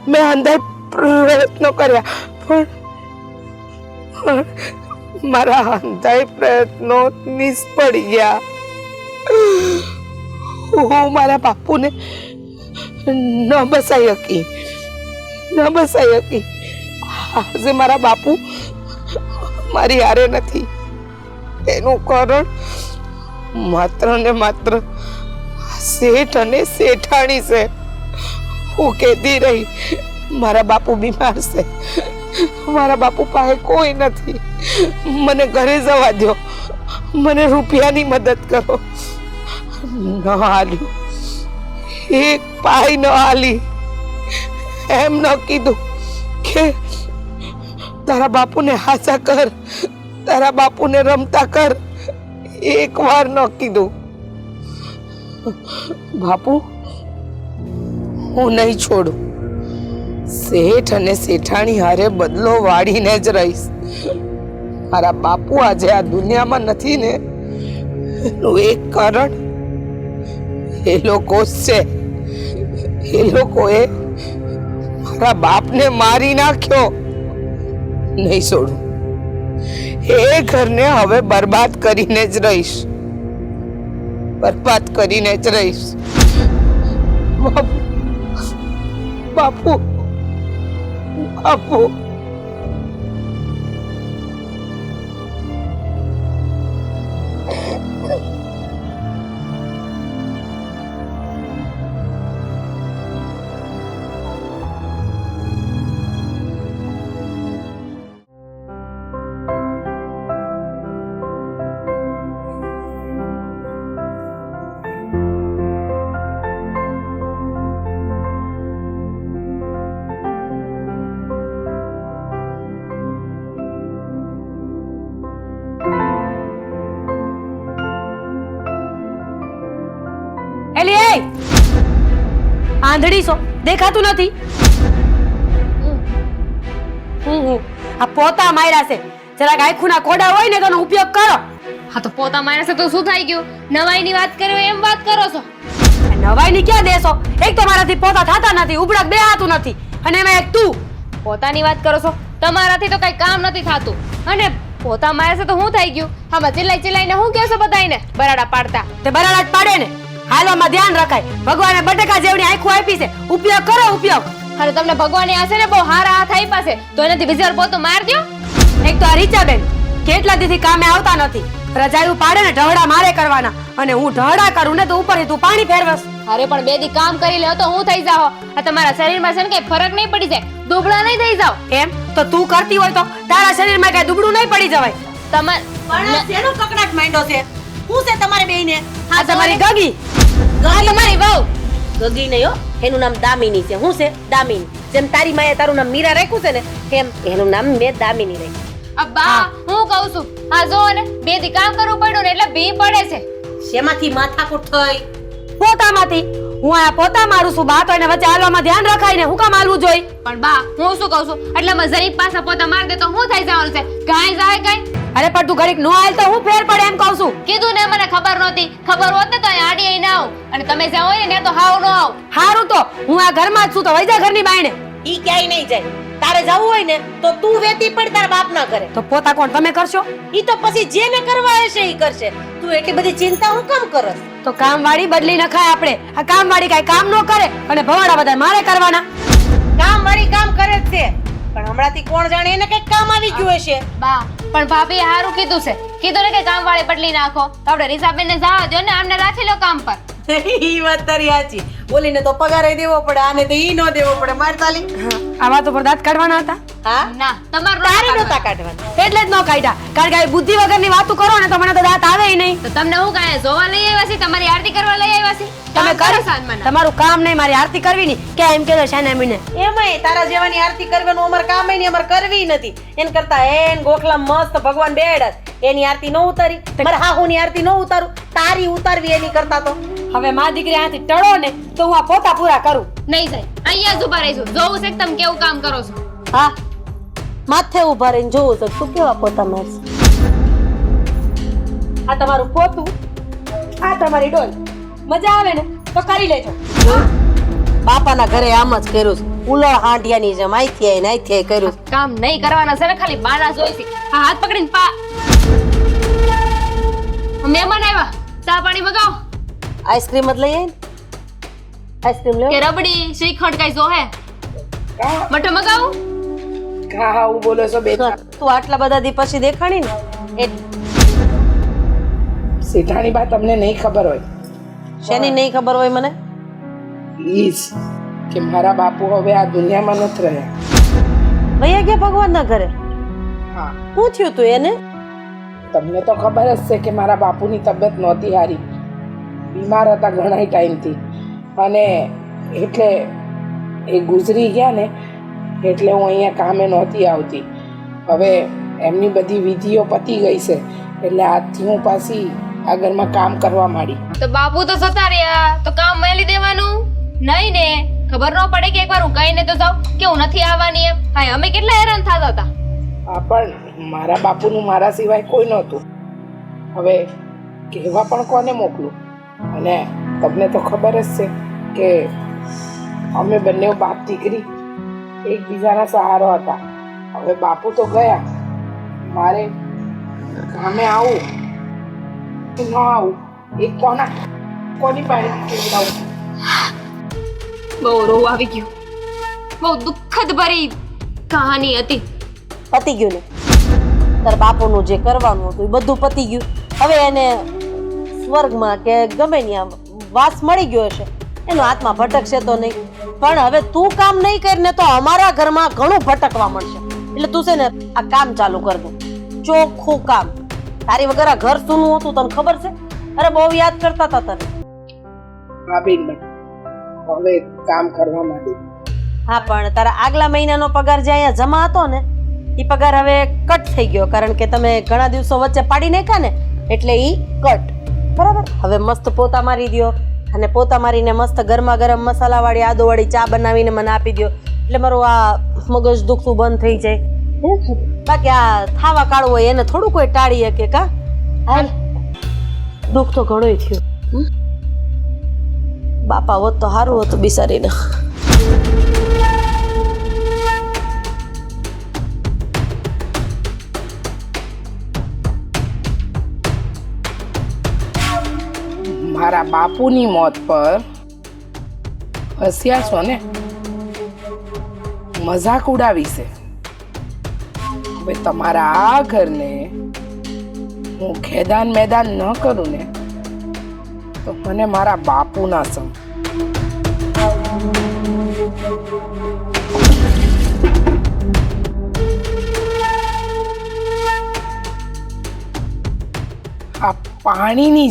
મેં અંધાય પ્રયત્નો કર્યા પણ મારા અંધાય પ્રયત્નો નિષ્ફળ ગયા. હું મારા બાપુને ન બસાઈ શકી. આજે મારા બાપુ મારી હારે નથી. એનું કારણ માત્ર ને માત્ર શેઠ અને શેઠાણી છે. હું કહેતી રહી મારા બાપુ બીમાર છે, મારા બાપુ પાસે કોઈ નથી, મને ઘરે જવા દો, મને રૂપિયાની મદદ કરો. ન હાલ્યું, એક પાય ન હાલી. એમ ન કીધું કે તારા બાપુને હાચા કર, તારા બાપુને રમતા કર. એક વાર ન કીધું. બાપુ હું નહીં છોડું. શેઠ અને શેઠાણી હારે બદલો વાળીને જ રહીશ. મારા બાપુ આજે આ દુનિયામાં નથી ને એનું એક કારણ એ લોકો છે. એ લોકોએ મારા બાપને મારી નાખ્યો. નહીં છોડું. એ ઘરને હવે બરબાદ કરીને જ રહીશ. બરબાદ કરીને જ રહીશ. બાપુ બાપુ બાપુ એલી એ આંધળી છો, દેખાતું નથી? આ પોતા માર્યા છે. જરાક આંખોના કોડા હોય ને તો એનો ઉપયોગ કરો. હા તો પોતા માણસ તો શું થઈ ગયું? નવાઈની વાત કર્યો એમ વાત કરો છો? નવાઈની ક્યાં દેશો? એક તો મારાથી પોતા થતા નથી, ઉબળક બેહાતું નથી, અને એમાં એક તું. પોતાની વાત કરો છો? તમારાથી તો કઈ કામ નથી થાતું. અને પોતા માણસ તો શું થઈ ગયું? આમાં ચિલ્લાઈને શું કહો છો બધાયને બરાડા પાડતા? તે બરાડા જ પાડે ને. હાલવામાં ધ્યાન રખાય. ભગવાને બટેકા જેવડી આંખો આપી છે, ઉપયોગ કરો ઉપયોગ. અને તમને ભગવાને આશે ને બહુ હારા હાથ આપ્યા છે તો એનાથી વિઝર પોતો માર દ્યો. એક તો આ રીચાબેન કેટલા દીથી કામે આવતા નથી. રજાયું પાડે ને ઢહડા મારે કરવાના, અને હું ઢહડા કરું ને તો ઉપરથી તું પાણી ફેરવસ. અરે પણ બે દી કામ કરી લ્યો તો હું થઈ જાઓ. આ તમારા શરીરમાં છે ને કઈ ફરક નહીં પડી જાય, દુબળા નહીં થઈ જાવ. એમ તો તું કરતી હોય તો તારા શરીરમાં કઈ દુબળું નહીં પડી જવાય. તમાર પણ શેનો કકડાટ માંડ્યો છે? શું છે તમારે બેયને? હા, આ તમારી ગગી. આ તમારી વહુ ગગી નહીં હો, એનું નામ દામિની છે. શું છે? દામિની. જેમ તારી માએ તારું નામ મીરા રાખ્યું છે ને એમ એનું નામ મેં દામિની રાખ્યું. બા હું કહું છું હા જો ને 2 દી કામ કરવું પડ્યું ને એટલે ભી પડે છે. શેમાંથી માથાકૂટ થઈ? પોતામાંથી. હું આ પોતા મારું છું બા, તો એને વચ્ચે હાલવામાં ધ્યાન રખાય ને હું કામ હાલવું જોઈ? પણ બા હું શું કહું છું એટલે મેં જરીક પાછા પોતા માર દે તો હું થઈ જવાનું છે? ગાય જાય ગાય. અરે પણ તું ઘડીક નો હાલ તો હું ફેર પડે એમ કહું છું. કીધું ને મને ખબર નહોતી. ખબર હોત ને તો અહીં આડી અહીં ના આવું અને તમે જ્યાં હોય ને ત્યાં તો હાવ નો આવ. હારું તો હું આ ઘરમાં જ છું, તો વઈ જા ઘરની બાયણે. ઈ ક્યાંય નહીં જાય. તારે જવું હોય ને તો તું વેતી પડ, તારા બાપ ના કરે. તો પોતા કોણ તમે કરશો? ઈ તો પછી જેને કરવા હશે ઈ કરશે. તું એટલી બધી ચિંતા હું કામ કરસ? તો કામવાળી બદલી નખાય આપણે. આ કામવાળી કાઈ કામ નો કરે અને ભવાડા બધા મારે કરવાના. કામવાળી કામ કરે જ છે, પણ હમણાંથી કોણ જાણે એને કઈક કામ આવી ગયું હશે. બા પણ ભાભી હારું કીધું છે. કીધું ને કે કામ વાળી બદલી નાખો તો આપણે રીસાબેન ને જવા દો ને, આમને રાખી લો કામ પર. ઈ વાત તારી સાચી. બોલીને તો પગાર દેવો પડે, આને તો ઈ નો દેવો પડે. માર તાલી આ વાતો પર દાંત કાઢવાના હતા? હા ના તમારું તારી નતા કાઢવાના, એટલે જ નો કાઢ્યા. કારણ કે આ બુદ્ધિ વગરની વાતો કરો ને તો મને તો દાંત આવે નહીં. તો તમને હું કાંઈ જોવા લઈ આવ્યા છે? તમારી આરતી કરવા લઈ આવ્યા છે? તમે કરો તમારું કામ નહીં, મારી આરતી કરવી નહીં. કે એમ કે શાના મીને એમાંય તારા જેવાની આરતી કરવાનું અમાર કામ નહીં, અમાર કરવી નથી. એન કરતા એન ગોખલા મસ્ત ભગવાન બેડસ એની આરતી નો ઉતારી, મારા હાહુની આરતી નો ઉતારું, તારી ઉતારવી એની કરતા તો. હવે માં દીકરી આથી ટળો ને તો હું આ પોતા પૂરા કરું. નહીં જાય, અહીંયા જ ઉભા રહીશું. જોવું છે કે તમે કેવું કામ કરો છો. હા માથે ઉભા રહીને જોવું છે તું કેવા પોતા મારશે. આ તમારું પોતું, આ તમારી ડોલ. મજા આવે ને તો કરી લેજો. બાપાના ઘરે આમ જ કર્યું છે, ઉલળ હાંડિયાની જેમ આઈથી આઈને આઈથી આઈ કર્યું છે. કામ નહીં કરવાના છે ને, ખાલી બાના જોઈ છે. હા હાથ પકડીને પા. મહેમાન આવ્યા, ચા પાણી મગાવો. આઈસ્ક્રીમ જ લઈ આવીને આઈસ્ક્રીમ કે લેવો. રબડી શ્રીખંડ કઈ જોહે? મઠો મગાવું? હા હું બોલો છો બેટા? તું આટલા બધા દી પછી દેખાણી ને શેઠાણી બા તમને નહીં ખબર હોય. શેની નહીં ખબર હોય મને? ઈજ કે મારા બાપુ હવે આ દુનિયામાં નથી રહ્યા. ભૈયા ગયા ભગવાન ના ઘરે. હા શું થયું તું એને? તમને તો ખબર જ છે કે મારા બાપુની તબિયત નહોતી સારી, બીમાર હતા ઘણા ટાઈમથી, અને એટલે એ ગુજરી ગયા ને એટલે હું અહીંયા કામે નહોતી આવતી. હવે એમની બધી વિધિઓ પતી ગઈ છે એટલે આજથી હું પાછી આ ઘરમાં કામ કરવા માંડી. તો બાપુ તો જતા રહ્યા તો કામ મેલી દેવાનું નહીં ને? ખબર ન પડે કે એકવાર હું કહીને તો જાઉં કે હું નથી આવવાની એમ? હા અમે કેટલા હેરાન થતા હતા. હા પણ મારા બાપુનું મારા સિવાય કોઈ નહોતું. હવે કહેવા પણ કોને મોકલું? અને તમને તો ખબર જ છે કે અમે બંને બાપ દીકરી એકબીજાના સહારો હતા. હવે બાપુ તો ગયા, મારે કામે આવું કે ન આવું એ કોની પાસે કેવડાવું? બહુ રોવ આવી ગયું. બહુ દુઃખદ ભરી કહાની હતી. પતી ગયું ને તાર બાપુનું જે કરવાનું હતું એ બધું પતી ગયું. હવે એને સ્વર્ગમાં કે ગમે ત્યાં વાસ મળી ગયો હશે, એનો આત્મા ભટકશે તો નહીં. પણ હવે તું કામ નહીં કરીને તો અમારા ઘરમાં ઘણું ભટકવા મળશે. એટલે તું છે ને આ કામ ચાલુ કર દે, ચોખ્ખું કામ. તારી વગર આ ઘર સૂનું હતું તને ખબર છે? અરે બહુ યાદ કરતા હતા તને. હા બેન, હવે કામ કરવા માંડી. હા પણ તારા આગલા મહિનાનો પગાર જે અહીંયા જમા હતો ને એ પગાર હવે કટ થઈ ગયો, કારણ કે તમે ઘણા દિવસો વચ્ચે પાડી નાખ્યા ને એટલે ઈ કટ. બરાબર? હવે મસ્ત પોતા મારી દ્યો અને પોતા મારીને મસ્ત ગરમા ગરમ મસાલાવાળી આદુવાળી ચા બનાવીને મને આપી દ્યો, એટલે મારું આ મગજ દુખતું બંધ થઈ જાય. બાકી આ થાવા કાળું હોય એને થોડું કોઈ ટાળી શકે કા? હાલ દુઃખ તો ઘણું થયું. બાપા હોત તો સારું હતું બિચારીને. મારા બાપુની મોત પર હસ્યા છો ને, મજાક ઉડાવી છે. હવે તમારા આ ઘરને હું ખેદાન મેદાન ન કરું ને તો મને મારા બાપુ ના સમ. આ પાણીની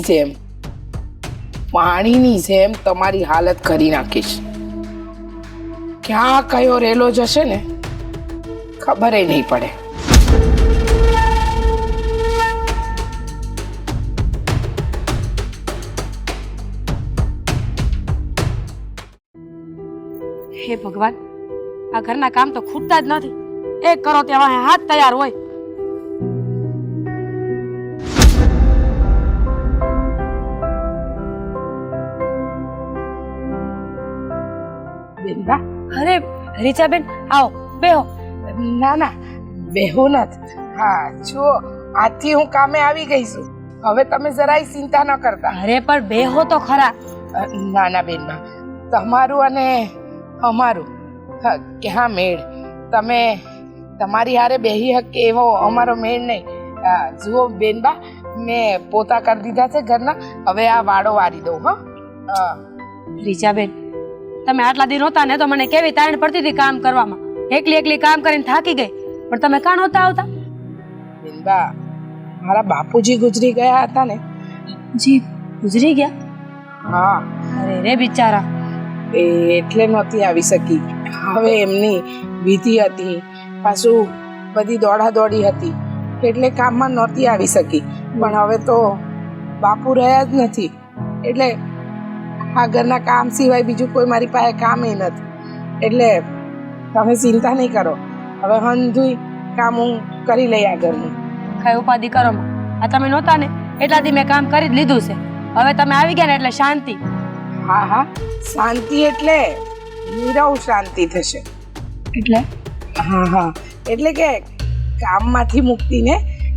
જેમ તમારી હાલત કરી નાખીશ. ક્યાં કયો રેલો જશે ને ખબર નહીં પડે. હે ભગવાન, આ ઘરના કામ તો ખૂટતા જ નથી. એક કરો ત્યાં હાથ તૈયાર હોય. બેનબા, અરે રીચાબેન, આવો બેહો. ના ના બેહું નથી. હા જુઓ, આજથી હું કામે આવી ગઈ છું. હવે તમે જરાય ચિંતા ન કરતા. અરે પણ બેહો તો ખરા. ના ના બેનબા, તમારું અને અમારું ક્યાં મેળ. તમે તમારી હારે બેહી હકે એવો અમારો મેળ નહીં. જુઓ બેનબા, મેં પોતા કરી દીધા છે ઘરના. હવે આ વાડો વારી દઉં. હા રીચાબેન, તમે આટલા દી નહોતા ને તો મને કેવી તાણ પડતી હતી કામ કરવામાં. એકલી એકલી કામ કરીને થાકી ગઈ. પણ તમે કાં નહોતા આવતા? બેનબા, મારા બાપુજી ગુજરી ગયા હતા ને. જી ગુજરી ગયા? હા. અરે રે બિચારા. એટલે નહોતી આવી શકી. હવે એમની વિધિ હતી, પાછું બધી દોડા દોડી હતી, એટલે કામમાં નહોતી આવી શકી. પણ હવે તો બાપુ રહ્યા જ નથી, એટલે આ ઘરના કામ સિવાય બીજું કોઈ મારી પાસે કામ નથી. એટલે તમે ચિંતા નહીં કરો. હવે હંધુય કામ હું કરી લઈ આ ઘરનું. કઈ ઉપાધિ કરો માં. આ તમે નહોતા ને એટલાથી મેં કામ કરી જ લીધું છે. હવે તમે આવી ગયા ને એટલે શાંતિ. હા હા, શાંતિ એટલે નીરવ શાંતિ થશે. એટલે હા હા, એટલે કે કામમાંથી મુક્તિને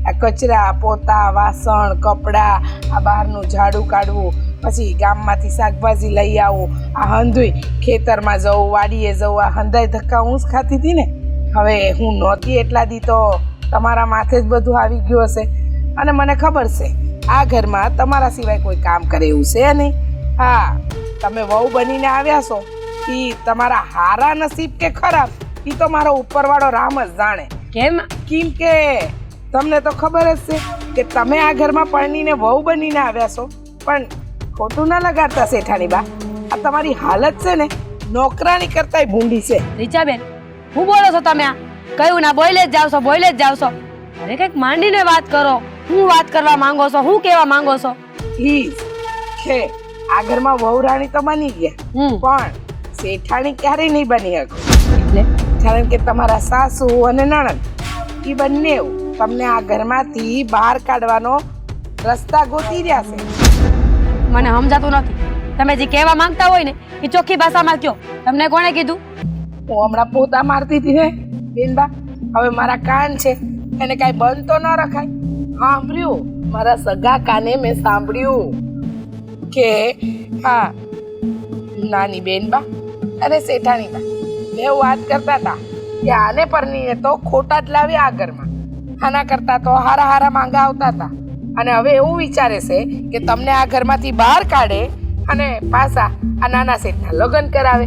આ કચરા, પોતા, વાસણ, કપડાં, આ બહારનું ઝાડુ કાઢવું, પછી ગામમાંથી શાકભાજી લઈ આવું, આ હંધુય ખેતરમાં જવું, વાડીએ જવું, આ હંધાઈ ધક્કા હું જ ખાતી હતી ને. હવે હું નહોતી એટલા દી તો તમારા માથે જ બધું આવી ગયું હશે. અને મને ખબર છે આ ઘરમાં તમારા સિવાય કોઈ કામ કરે એવું છે નહીં. હા, તમે વહુ બનીને આવ્યા છો એ તમારા હારા નસીબ કે ખરાબ એ તો મારો ઉપરવાળો રામ જ જાણે. કેમ? કેમ કે તમને તો ખબર જ છે કે તમે આ ઘરમાં પરણીને વહુ બનીને આવ્યા છો. પણ ખોટું ના લગાડતા શેઠાણી બા, આ તમારી હાલત છે ને નોકરાણી કરતાય ભૂંડી છે. રીચાબેન, હું બોલો છો તમે? આ કયું ના બોલે જ જાવ છો, બોલે જ જાવ છો. અરે કંઈક માંડીને વાત કરો. હું વાત કરવા માંગો છો? હું કેવા માંગો છો? ઈ છે આ ઘરમાં વહુ રાણી તો બની ગયા, પણ શેઠાણી ક્યારેય નહીં બની શકો. એટલે કારણ કે તમારા સાસુ અને નણંદ એ બંને તમને આ ઘરમાંથી બહાર કાઢવાનો રસ્તા ગોતી રહ્યા છે. મને સમજાતું નથી. તમે જે કહેવા માંગતા હોય ને એ ચોખ્ખી ભાષામાં કહો. તમને કોણે કીધું? હું હમણાં પોતા મારતી હતી ને બેનબા, હવે મારા કાન છે એને કાંઈ બંધ તો ન રખાય. સાંભળ્યું, મારા સગા કાને મેં સાંભળ્યું કે હા નાની બેનબા અને શેઠાણી બા બે વાત કરતા હતા કે આને પરણીને તો ખોટા જ લાવ્યા આ ઘરમાં, આના કરતા તો હારા હારા માંગા આવતા હતા. અને હવે એવું વિચારે છે કે તમને આ ઘરમાંથી બહાર કાઢે અને પાછા આ નાના શેઠના લગ્ન કરાવે.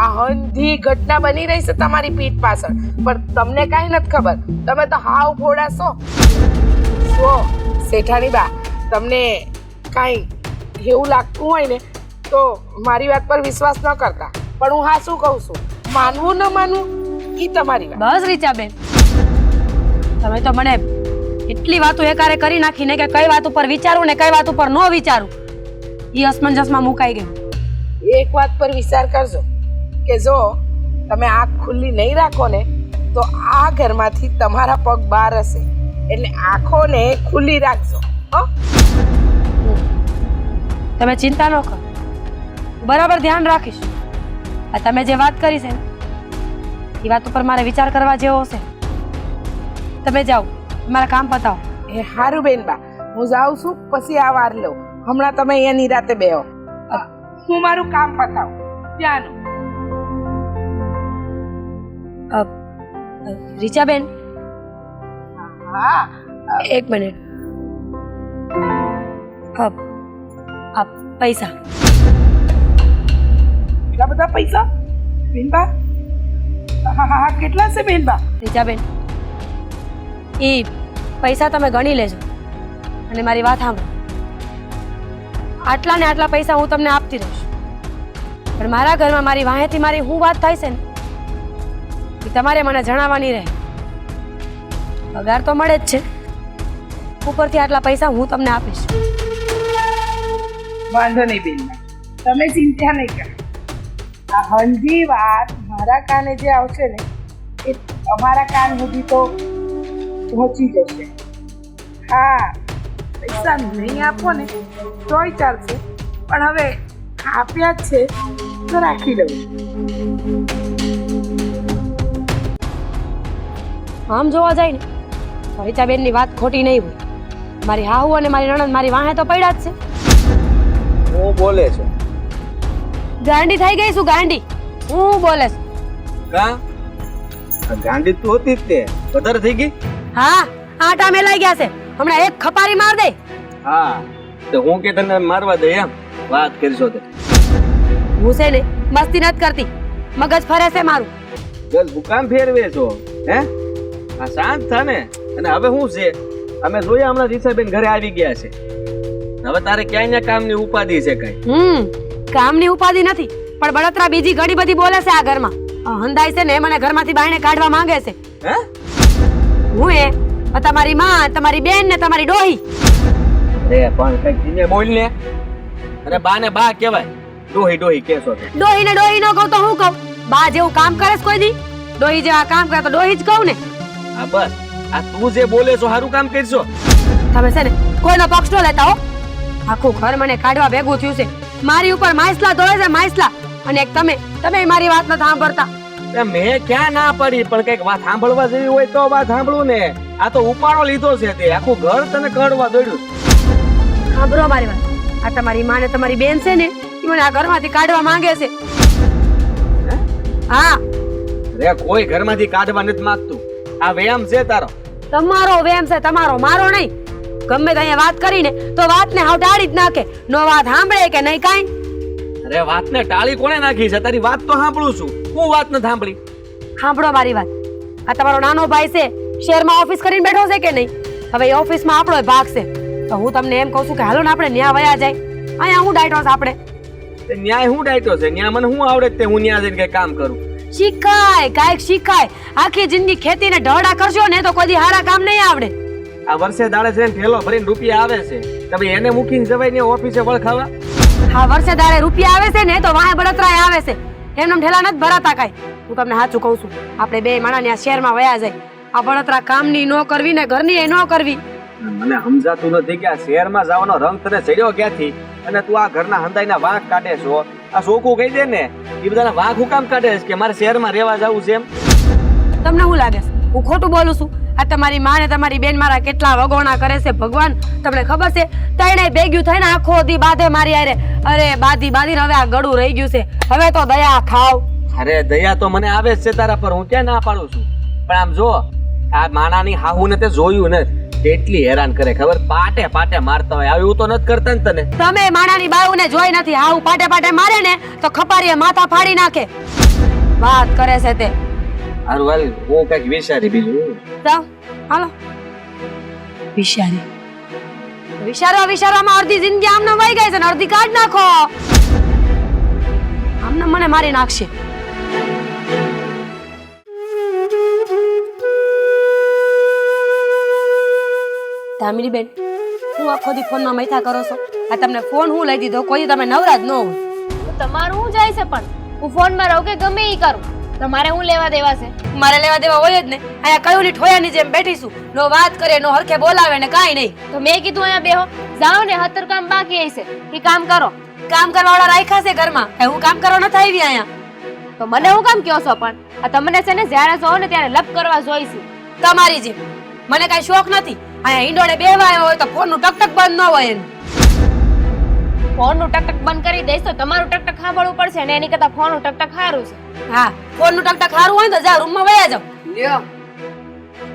આ હંધી ઘટના બની રહી છે તમારી પીઠ પાછળ, પણ તમને કાંઈ નથી ખબર. તમે તો હાવ ફોડા છો. શેઠાણી બા, તમને કાંઈ એવું લાગતું હોય ને તો મારી વાત પર વિશ્વાસ ન કરતા, પણ હું હા શું કહું છું, માનવું ન માનવું એ તમારી વાત. બસ રીચાબેન, તમે તો મને એટલી વાતો એકારે કરી નાખી ને કે કઈ વાત ઉપર વિચારું ને કઈ વાત ઉપર ન વિચારું એ અસમંજસમાં મુકાઈ ગયું. એક વાત પર વિચાર કરજો કે જો તમે આંખ ખુલ્લી નહીં રાખો ને તો આ ઘરમાંથી તમારા પગ બહાર હશે. એટલે આંખોને ખુલ્લી રાખજો. તમે ચિંતા ન કરો, બરાબર ધ્યાન રાખીશ. આ તમે જે વાત કરી છે ને એ વાત ઉપર મારે વિચાર કરવા જેવો હશે. તમે જાઓ, મારા કામ પતાવો. એ હારું બેનબા, હું જાઉં છું, પછી આ વાર લઉં. હમણાં તમે અહીંયા નિરાતે બેહો, હું મારું કામ પતાવું. ત્યાંનું રીચાબેન, હા એક મિનિટ. આ પૈસા. એટલા બધા પૈસા બેનબા? હા હા હા, કેટલા છે બેનબા? રીચાબેન, એ પૈસા તમે ગણી લેજો અને મારી વાત સાંભળો. આટલા ને આટલા પૈસા હું તમને આપતી રહીશ, પણ મારા ઘરમાં મારી વાહેથી મારી શું વાત થાય છે ને એ તમારે મને જણાવવાની રહે. પગાર તો મળે જ છે, ઉપરથી આટલા પૈસા હું તમને આપીશ. વાંધો નહીં બેન, તમે ચિંતા નહીં કરો. આ હંધી વાત મારા કાને જે આવશે ને એ અમારા કાન સુધી તો પહોંચી જશે. હા, પૈસા નહીં આપો ને તોય ચાલશે, પણ હવે આપ્યા જ છે તો રાખી લઉં. આમ જોવા જાય ને તો રીચાબેનની વાત ખોટી નહીં હોય. મારી હાહુ અને મારી નણંદ મારી વાહે તો પડ્યા જ છે. હું બોલે છે ગાંડી થઈ ગઈ છું, ગાંડી. હું બોલે છું. કા ગાંડી તું હતી જ તે વધારે થઈ ગઈ. હા, આટા મેલાઈ ગયા છે. હમણાં એક ખપારી માર દે. હા તો હું કે તને મારવા દે એમ વાત કરીશો તે. હું છે ને મસ્તી નથી કરતી, મગજ ફરે છે મારું. બસ ભૂકામ ફેરવે છો હે? આ શાંત થા ને. અને હવે શું છે, અમે જોયા હમણાં રીસાબેન ઘરે આવી ગયા છે. હવે તારે ક્યાંય કામની ઉપાધિ છે કઈ? કામની ઉપાધિ નથી, પણ બળતરા બીજી ઘણી બધી બોલે છે આ ઘરમાં. હંધાઈ છે ને મને ઘરમાંથી બાયણે કાઢવા માંગે છે. હે? હું એ તમારી માં, તમારી બેન ને તમારી ડોહી. અરે પણ કઈક જીને બોલ ને. અને બા ને બા કહેવાય, ડોહી ડોહી કેસો તે. ડોહી ને ડોહી નો કહું તો હું કહું? બા જેવું કામ કરે છે કોઈ દી? ડોહી જેવા કામ કરે તો ડોહી જ કહું ને. હા બસ, આ તું જે બોલે છો સારું કામ કરશો. તમે છે ને કોઈનો પક્ષ ન લેતા હો. આખું ઘર મને કાઢવા ભેગું થયું છે. મારી ઉપર માઇસલા ધોળે છે, માઇસલા. અને એક તમે મારી વાત નથી સાંભળતા. મેં ક્યાં ના પડી, પણ કઈક વાત સાંભળવા જેવી હોય તો વાત સાંભળવું ને. આ તો ઉપાડો લીધો છે તે, આખું ઘર તને કડવા દોડ્યું. સાંભળો મારી વાત. આ તમારી માં ને તમારી બેન છે ને એ મને આ ઘરમાંથી કાઢવા માંગે છે. હા, રે કોઈ ઘરમાંથી કાઢવા નથી માંગતું. આ વ્યાયામ છે તારો. તમારો વેમ છે, તમારો, મારો નહીં. ગમે તે અહીંયા વાત કરીને તો વાતને હાવ ટાળી જ નાખે. નો વાત સાંભળે કે નહીં કાંઈ. અરે વાતને ટાળી કોણે નાખી છે? તારી વાત તો સાંભળું છું. હું વાત ન સાંભળી. સાંભળો મારી વાત. આ તમારો નાનો ભાઈ છે, શહેરમાં ઓફિસ કરીને બેઠો છે કે નહીં? હવે એ ઓફિસમાં આપણો ભાગ છે. તો હું તમને એમ કહું છું કે હાલો ને આપણે ન્યા વયા જાય. અહીંયા હું ડાયટો છે આપણે. ન્યાય હું ડાયટો છે? ન્યા મને હું આવડે તે હું ન્યા જઈને કઈ કામ કરું? શીખાય, કાંઈક શીખાય. આખી જિંદગી ખેતીને ઢોળા કરશો ને તો કોઈ દી હારા કામ નહીં આવડે. આ વર્ષે દાડે છે ઠેલો ભરીને રૂપિયા આવે છે, તમે એને મૂકીને જવાય ને ઓફિસે વળખાવા? હા, વર્ષે દાડે રૂપિયા આવે છે ને તો વાહે બળતરાય આવે છે. એમનેમ ઠેલા નથી ભરાતા કાંઈ. હું તમને સાચું કહું છું, આપણે બે માણા ને આ શહેરમાં વયા જાય. આ બળતરા કામની ન કરવી ને ઘરની ન કરવી. મને સમજાતું નથી કે આ શહેરમાં જવાનો રંગ તને ચડ્યો ક્યાંથી, અને તું આ ઘરના હંધાઈના વાંક કાઢે છો. આ સોકું કહી દે ને, એ બધાના વાંક હું કામ કાઢે છે કે મારે શહેરમાં રહેવા જવું છે એમ? તમને શું લાગે છે હું ખોટું બોલું છું? આ તમારી માં ને તમારી બેન મારા કેટલા વગોણા કરે છે ભગવાન તમને ખબર છે? ત્રણેય ભેગ્યું થઈને આખો દી બાધે મારી આરે. અરે બાધી બાધીને હવે આ ગળું રહી ગયું છે. હવે તો દયા ખાવ. અરે દયા તો મને આવે જ છે તારા પર, હું ક્યાં ના પાડું છું. પણ આમ જો, આ માણાની હાહુ ને તે જોયું નથી કેટલી હેરાન કરે ખબર? પાટે પાટે મારતા હોય. આવું તો નથી કરતા ને તને? તમે માણાની બાયુને જોઈ નથી. હાવ પાટે પાટે મારે ને તો ખપારીએ માથા ફાડી નાખે. વાત કરે છે તે. હારું હાલ, હું કઈક વિચારી બીજું. જાઓ, હાલો. વિચારવામાં અડધી જિંદગી આમને વહી ગઈ છે ને અડધી કાઢ નાખો. આમને મને મારી નાખશે. ધામીની બેન, હું આખો દી ફોનમાં મૈથા કરો છો. આ તમને ફોન હું લઈ દીધો, કોઈ તમે નવરા જ ન હોય. તમારું શું જાય છે? પણ હું ફોનમાં રહું કે ગમે એ કરું, તમારે હું લેવા દેવા છે? મારે લેવા દેવા હોય જ ને. અહીંયા કયું ની ઠોયાની જેમ બેઠીશું. નો વાત કરે, નો હરખે બોલાવે ને કાંઈ નહીં. તો મેં કીધું અહીંયા બેહો, જાઓ ને, 70 કામ બાકી હશે એ કામ કરો. કામ કરવા વાળા રાખ્યા છે ઘરમાં. હું કામ કરવા નથી આવી અહીંયા. તો મને હું કામ કહો છો? પણ આ તમને છે ને જ્યારે જોવો ને ત્યારે લપ કરવા જોઈશું. તમારી જેમ મને કઈ શોખ નથી. અહીંયા ઈંડોળે બેહવા આવ્યો હોય તો ફોન નું ટકટક બંધ ન હોય એનું. ફોન નું ટકટક બંધ કરી દઈશ તો તમારું ટકટક સાંભળવું પડશે ને એની કરતા ફોન નું ટકટક સારું છે. હા, ફોન નું ટકટક સારું હોય તો જા રૂમમાં વયા જાવ. લ્યો,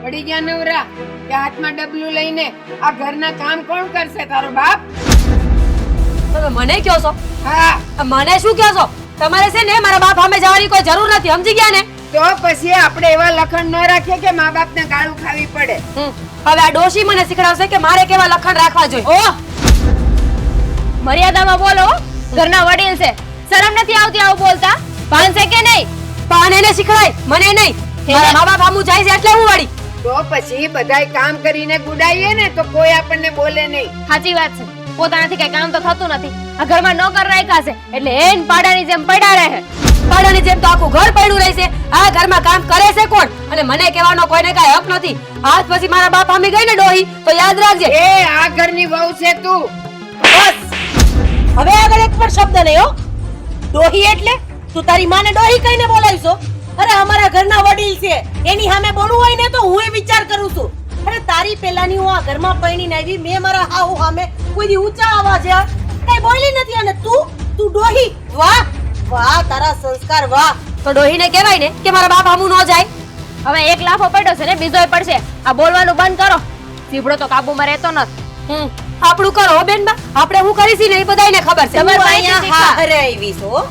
પડી ગયા નવરા કે હાથમાં ડબલું લઈને આ ઘરના કામ કોણ કરશે? તારો બાપ? તમે મને કહો છો? હા, મને શું કહો છો? તમારે છે ને મારા બાપ સામે જવાની કોઈ જરૂર નથી, સમજી ગયા ને? તો પછી આપણે એવા લખણ ન રાખીએ કે મા બાપને ગાળું ખાવી પડે. હવે આ ડોશી મને શીખડાવશે કે મારે કેવા લખણ રાખવા જોઈએ. ઓ, મર્યાદામાં બોલો, ઘરના વડીલ છે, શરમ નથી આવતી આવું બોલતા? ભાન છે કે નહીં? પાન એને શીખડાય, મને નહીં. મારા મા બાપ આમું જાય છે એટલે હું વળી તો પછી બધાય કામ કરીને ગુડાઈએ ને તો કોઈ આપણને બોલે નહીં. સાચી વાત છે, પોતાનાથી કઈ કામ તો થતું નથી. આ ઘરમાં નોકર રાખ્યા છે એટલે એન પાડાની જેમ પડ્યા રહે. પાડાની જેમ તો આખું ઘર પડ્યું રહે છે. આ ઘરમાં કામ કરે છે કોણ? અને મને કહેવાનો કોઈને કાંઈ હક નથી. આજ પછી મારા બાપ આમી ગઈ ને ડોહી તો યાદ રાખજે. એ આ ઘરની વહુ છે તું. બસ હવે આગળ એક પણ શબ્દ નહીં હો. ડોહી એટલે તું તારી માને ડોહી કહીને બોલાવીશો? અરે અમારા ઘરના વડીલ છે, એની સામે બોલવું હોય ને તો હું વિચાર કરું છું. અરે તારી પહેલાની હું આ ઘરમાં પૈણીને આવી, મેં મારા હાહુ સામે કોઈ દી ઊંચા અવાજે કઈ બોલી નથી અને તું ડોહી. વાહ વાહ તારા સંસ્કાર વાહ. તો ડોહીને કહેવાય ને કે મારા બાપ આમું ન જાય. હવે એક લાફો પડ્યો છે ને બીજોય પડશે. આ બોલવાનું બંધ કરો. સીબડો તો કાબુમાં રહેતો નથી. આપણું કરો હો બેનબા, આપણે હું કરીશી ને એ બધાયને ખબર છે. તમારે હું માહિતી અહીંયા શીખવા. હારે આવી છું હો.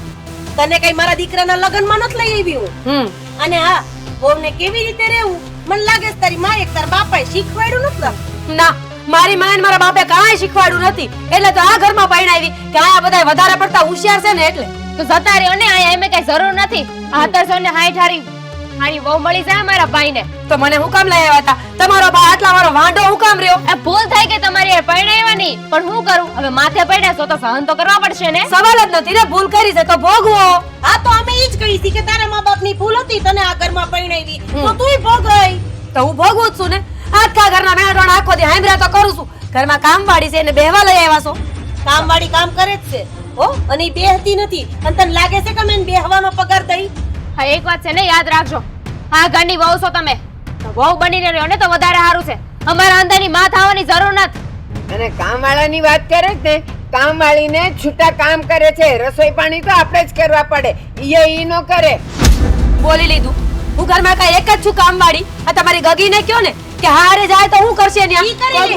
તને કઈ મારા દીકરાના લગ્નમાં નથી લઈ આવી હું. અને હા વહુને કેવી રીતે રહેવું મને લાગે છે તારી માં એક તાર બાપાએ શીખવાડ્યું નથી. ના મારી માએ ને મારા બાપે કાંઈ શીખવાડ્યું નથી. એટલે તો આ ઘરમાં પરણાવી કે આ બધા વધારે પડતા હોશિયાર છે ને એટલે. તો જતા રહ્યો ને, અહીંયા એમે કઈ જરૂર નથી. 1700 ને 60 હારી વહુ મળી જાય મારા ભાઈને. તો મને હું કામ લઈ આવ્યા હતા? તમારો બા આટલા મારો વાંઢો હું કામ રહ્યો? આ ભૂલ થાય કે તમારી એ પરણાવવાની, પણ હું કરું હવે માથે પડ્યા છો તો સહન તો કરવા પડશે ને. સવાલ જ નથી ને, ભૂલ કરી છે તો ભોગવો. હા તો અમે ઈ જ કહી છે કે તારા મા બાપની ભૂલ હતી, તને આ ઘરમાં પરણાવી તો તુંય ભોગય. તો હું ભોગવું જ છું ને. આખા ઘરના મેળાટોણ આખો દી હાંભળ્યા તો કરું છું. ઘરમાં કામવાળી છે એને બેહવા લઈ આવ્યા છો. કામવાળી કામ કરે જ છે હો, અને ઈ બેહતી નથી. અને તને લાગે છે કે મેં બેહવાનો પગાર દઈ? હા એક વાત છે ને, યાદ રાખજો. આ ઘરની વહુ છો તમે, વહુ બનીને રહ્યો ને તો વધારે સારું છે. અમારા અંદરની માં થવાની જરૂર નથી. અને કામવાળાની વાત કરે છે ને, કામવાળીને છૂટા કામ કરે છે, રસોઈ પાણી તો આપણે જ કરવા પડે. ઈ નો કરે. બોલી લીધું. હું ઘરમાં કઈ એક જ છું કામવાળી. આ તમારી ગગીને કયો ને કે હારે જાય તો હું કરશે ને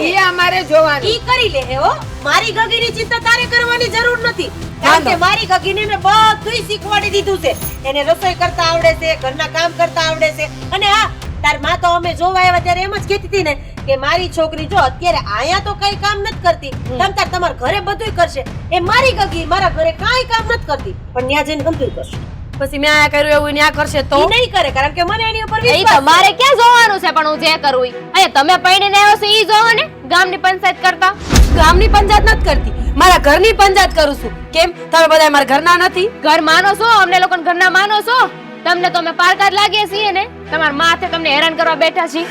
ઈ અમારે જોવાનું. ઈ કરી લે હે હો. મારી ગગીની ચિંતા તારે કરવાની જરૂર નથી. કારણ કે મારી ગગીને મેં બધું શીખવાડી દીધું છે. એને રસોઈ કરતા આવડે છે, ઘરના કામ કરતા આવડે છે. અને હા તાર માં તો અમે જોવા આવ્યા ત્યારે એમ જ કહેતી હતી ને કે મારી છોકરી જો અત્યારે આયા તો કઈ કામ નથી કરતી, તમતાર તમારા ઘરે બધુંય કરશે. એ મારી ગગી મારા ઘરે કાંઈ કામ નથી કરતી, પણ ન્યા જઈને બધુંય કરશે. પછી મેં આ કર્યું એવું ન્યા કરશે તો નહીં કરે, કારણ કે મને એની ઉપર એ વિશ્વાસ તમારે ક્યાં જોવાનું છે, પણ હું જે કરું ઈ. અહીંયા તમે પરણીને આવ્યો છો ઈ જોવો ને, ગામની પંચાયત કરતા. ગામની પંચાયત નથી કરતી, મારા ઘરની પંચાયત કરું છું. કેમ તમે બધા મારા ઘરના નથી? ઘર માનો છો, અમને લોકોને ઘરના માનો છો? તમને તો અમે પારકા જ લાગીએ છીએ ને, તમારા માથે તમને હેરાન કરવા બેઠા છીએ.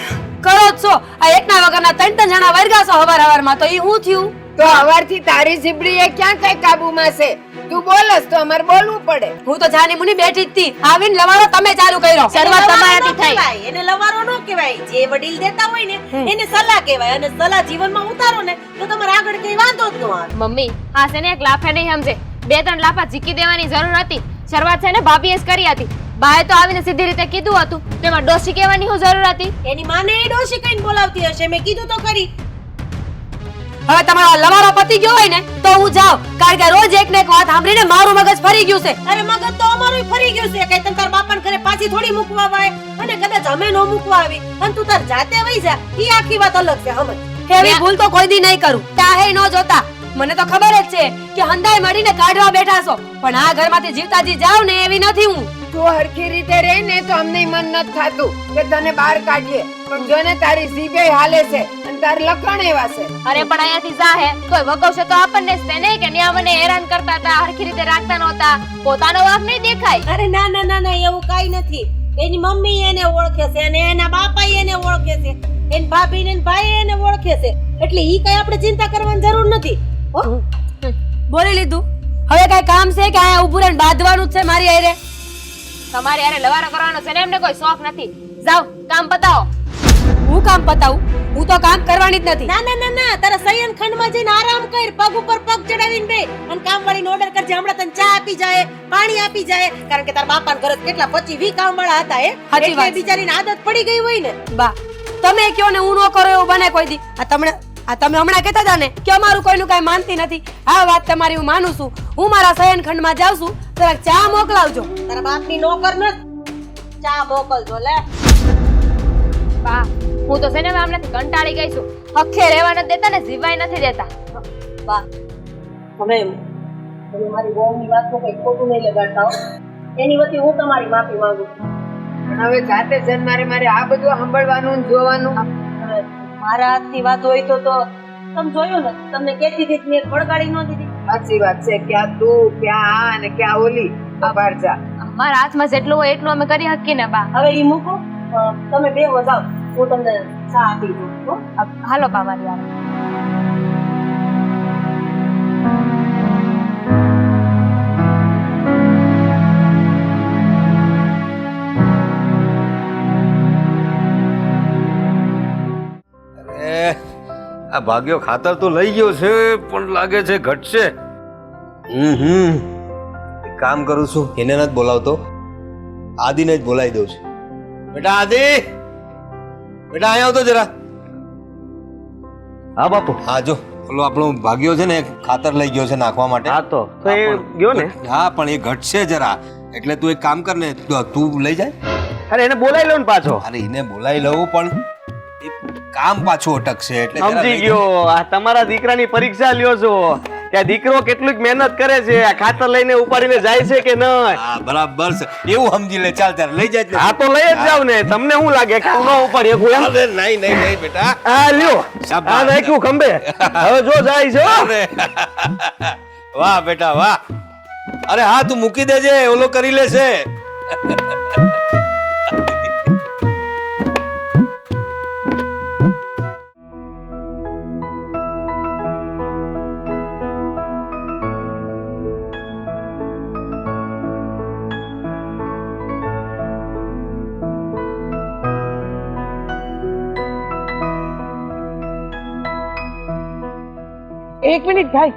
કરો જ છો. આ એકના વગરના 3 જણા વર્ગા છો હવાર-હવારમાં, તો ઈ હું થયું? તો હવારથી તારી ઝીબડી એ ક્યાં કઈ કાબુમાં છે? તું બોલસ તો અમારે બોલવું પડે. હું તો જાની મુની બેઠી જ હતી. આવીને લવારો તમે ચાલુ કર્યો. શરૂઆત તમારાથી થઈ. એને લવારો નો કહેવાય. જે વડીલ દેતા હોય ને એને સલાહ કહેવાય, અને સલાહ જીવનમાં ઉતારો ને તો તમારે આગળ કઈ વાંધો જ ન આવે. મમ્મી આ છે ને એક લાફે નહીં સમજે. 2-3 લાફા ઝીકી દેવાની જરૂર હતી. શરૂઆત છે ને ભાભીએ જ કરી હતી. બાએ તો આવીને સીધી રીતે કીધું હતું, તેમાં ડોશી કહેવાની શું જરૂર હતી? એની માને એ ડોશી કઈને બોલાવતી હશે. મેં કીધું તો ખરી. હવે તમારો લવારો પતી ગયો હોય ને તો હું જાઉં, કારણ કે રોજ એક ને એક વાત સાંભળીને મારું મગજ ફરી ગયું છે. અરે મગજ તો અમારું ફરી ગયું છે. કઈ તને તાર બાપાને ઘરે પાછી થોડી મૂકવા આવે, અને કદાચ અમે નો મૂકવા આવી અને તું તાર જાતે વઈ જા, ઈ આખી વાત અલગ છે. સમજ એવી ભૂલ તો કોઈ દી નહીં કરું. તાહે નો જોતા. મને તો ખબર જ છે કે હંધાઈ મળીને કાઢવા બેઠા છો, પણ આ ઘરમાંથી જીવતા જી જાવ ને એવી નથી હું. તું હરખી રીતે રહે ને તો અમને મન નથી થાતું કે તને બહાર કાઢીએ, પણ જો ને તારી જીભે હાલે છે અને તાર લખણ એવા છે. અરે પણ અહીંયાથી જાહે તોય વગવશે તો આપણને જ તે નહીં કે ન્યા મને હેરાન કરતા હતા, હરખી રીતે રાખતા નહોતા. પોતાનો વાંક નહીં દેખાય. અરે ના ના ના ના, એવું કાઈ નથી. એની મમ્મી એને ઓળખે છે અને એના બાપા એને ઓળખે છે, એની ભાભી ને ભાઈ એને ઓળખે છે, એટલે ઈ કઈ આપણે ચિંતા કરવાની જરૂર નથી. બોલી લીધું. હવે કઈ કામ છે કે આ ઉભું રહીને બાંધવાનું જ છે મારી હારે? તમારે યારે લવારો કરવાનો છે ને, એમને કોઈ શોખ નથી. જાઓ કામ પતાવો. હું કામ પતાવું? હું તો કામ કરવાની જ નથી. ના ના ના ના, તારા શયન ખંડમાં જઈને આરામ કર, પગ ઉપર પગ ચડાવીને બે, અને કામવાળીને ઓર્ડર કરજે, હમણાં તને ચા આપી જાય, પાણી આપી જાય, કારણ કે તારા બાપાના ઘરે કેટલા 25-20 કામવાળા હતા. એટલે બિચારીને આદત પડી ગઈ હોય ને. બા તમે કયો ને હું નો કરો એવું બને કોઈ દી. તમે હમણાં કહેતા હતા ને કે અમારું કોઈનું કઈ માનતી નથી. આ વાત તમારી હું માનું છું. હું મારા શયન ખંડમાં જાઉં છું, જરાક ચા મોકલાવજો. તારા બાપની નોકર ન ચા મોકલજો લે. બા હું તો છે ને હમણાંથી કંટાળી ગઈ છું. હખે રહેવા નથી દેતા ને જીવાય નથી દેતા. બા હવે મારી વહુની વાતમાં કઈ ખોટું નહીં લગાડતા હો. એની વતી હું તમારી માફી માંગુ છું. પણ હવે જાતે જન મારે આ બધું સાંભળવાનું ને જોવાનું. હવે મારા હાથની વાત હોય તો તમે જોયું ને, તમને કેતી હતી મેં ખડકાડી ન દીધી. સાચી વાત છે. ક્યાં તું, ક્યાં આ અને ક્યાં ઓલી. બહાર જા. મારા હાથમાં જેટલું હોય એટલું અમે કરી શકીએ ને બા. હવે ઈ મૂકો, તમે બે જાઓ, હું તમને ચા આપી દઉં. હો? હાલો બા મારી યાર. આ ભાગ્યો ખાતર તો લઈ ગયો છે પણ લાગે છે ઘટશે. એક કામ કરું છું, એને નથી બોલાવતો, આદિને જ બોલાવી દઉં છું. બેટા આદિ, બેટા અહીંયા આવતો જરા. હા બાપુ. હા જો ઓલો આપણો ભાગ્યો છે ને ખાતર લઈ ગયો છે નાખવા માટે. હા તો એ ગયો ને. હા પણ એ ઘટશે જરા, એટલે તું એક કામ કર ને, તું લઈ જાય. અરે એને બોલાવી લો ને પાછો. અરે એને બોલાવી લઉં પણ એ કામ પાછું અટકશે એટલે જરા સમજી લઈ ગયો. આ તમારા દીકરાની પરીક્ષા લ્યો છો કે આ દીકરો કેટલું મહેનત કરે છે, આ ખાતર લઈને ઉપાડીને જાય છે કે નહીં. હા બરાબર છે, એવું સમજી લે. ચાલ ચાલ લઈ જાય. હા તો લઈ જ જાવ ને. તમને શું લાગે કે હું ન ઉપાડી શકું એમ? અરે નહીં નહીં નહીં બેટા. આ લ્યો, શાબાશ. આ નાખ્યું ખંભે. હવે જો જાય છે હો. અરે વાહ બેટા વાહ. અરે હા તું મૂકી દેજે, ઓલો કરી લેશે. એક મિનિટ ભાઈ.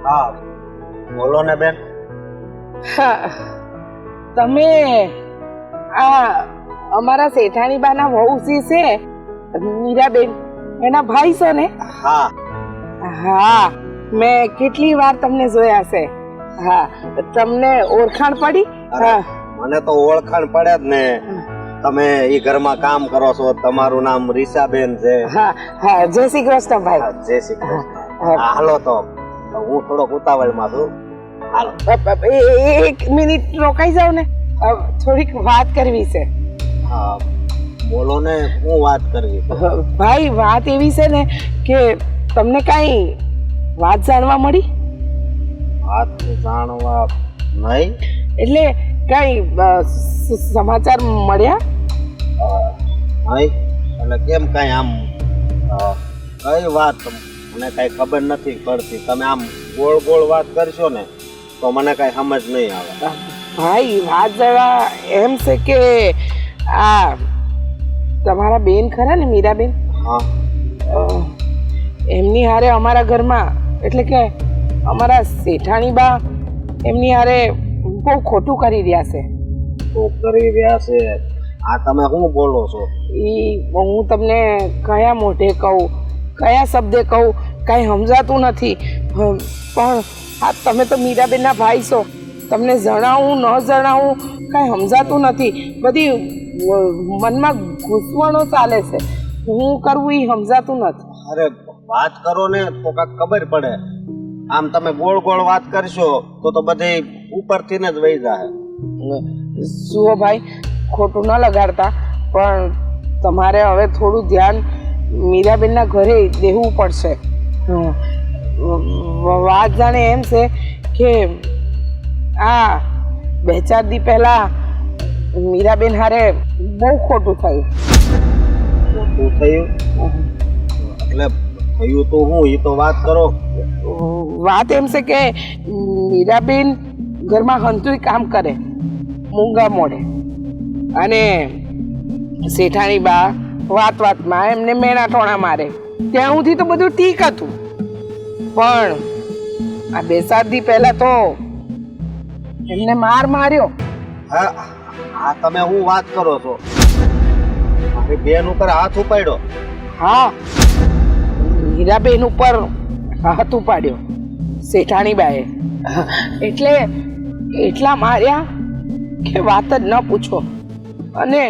હા બોલો ને બેન. હા, તમે આ અમારા શેઠાણી બાના વહુ છે મીરાબેન, એના ભાઈ છો ને? હા હા, મેં કેટલી વાર તમને જોયા છે. હા, તમને ઓળખાણ પડી? હા. મને તો ઓળખાણ પડે જ ને. તમે ઈ ઘરમાં કામ કરો છો, તમારું નામ રીસાબેન છે. હા હા, જય શ્રી કૃષ્ણ ભાઈ. હા, જય શ્રી કૃષ્ણ. હાલો તો હું થોડોક ઉતાવળમાં છું. હાલો. એક મિનિટ રોકાઈ જાવ ને, થોડીક વાત કરવી છે. હા બોલો ને, શું વાત કરવી છે? ભાઈ વાત એવી છે ને કે તમને કાંઈ વાત જાણવા મળી? વાત જાણવા નહીં. એટલે કાંઈ સમાચાર મળ્યા? નહીં એટલે કેમ કાંઈ આમ કઈ વાત મને કાંઈ ખબર નથી પડતી. તમે આમ ગોળ ગોળ વાત કરશો ને તો મને કાંઈ સમજ નહીં આવે. ભાઈ વાત જરા એમ છે કે આ તમારા બેન ખરા ને મીરાબેન, હા એમની હારે અમારા ઘરમાં એટલે કે અમારા શેઠાણી બા એમની હારે બહુ ખોટું કરી રહ્યા છે. તો કરી રહ્યા છે. આ તમે શું બોલો છો? હું તમને કયા મોઢે કહું, કયા શબ્દે કહું, કાંઈ સમજાતું નથી. પણ આ તમે તો મીરાબેનના ભાઈ છો, તમને જણાવું ન જણાવું કાંઈ સમજાતું નથી. બધી મનમાં ઘૂસવણો ચાલે છે, હું કરવું એ સમજાતું નથી. અરે વાત કરો ને તો કાંઈક ખબર પડે. આમ તમે ગોળ ગોળ વાત કરશો તો બધી ઉપરથી જ વહી જાય. જુઓ ભાઈ, ખોટું ન લગાડતા, પણ તમારે હવે થોડું ધ્યાન મીરાબેનના ઘરે દેવું પડશે. વાત જાણે એમ છે કે આ 2-4 દી પહેલા મીરાબેન હારે બહુ ખોટું થયું. શું થયું? એટલે થયું તો હું એ તો વાત કરો. વાત એમ છે કે મીરાબેન ઘરમાં હંતુય કામ કરે મૂંગા મોઢે, અને શેઠાણી બા વાતમાં એમને મેણા ટોણા મારે. ત્યાં સુધી તો બધું ઠીક હતું, પણ આ 2-4 દી પહેલા તો એમને માર માર્યો. હા હા, તમે હું વાત કરો છો? મારી બેન ઉપર હાથ ઉપાડ્યો? હા, મીરાબેન ઉપર હાથ ઉપાડ્યો શેઠાણી બાએ. એટલે એટલા માર્યા કે વાત જ ન પૂછો. અને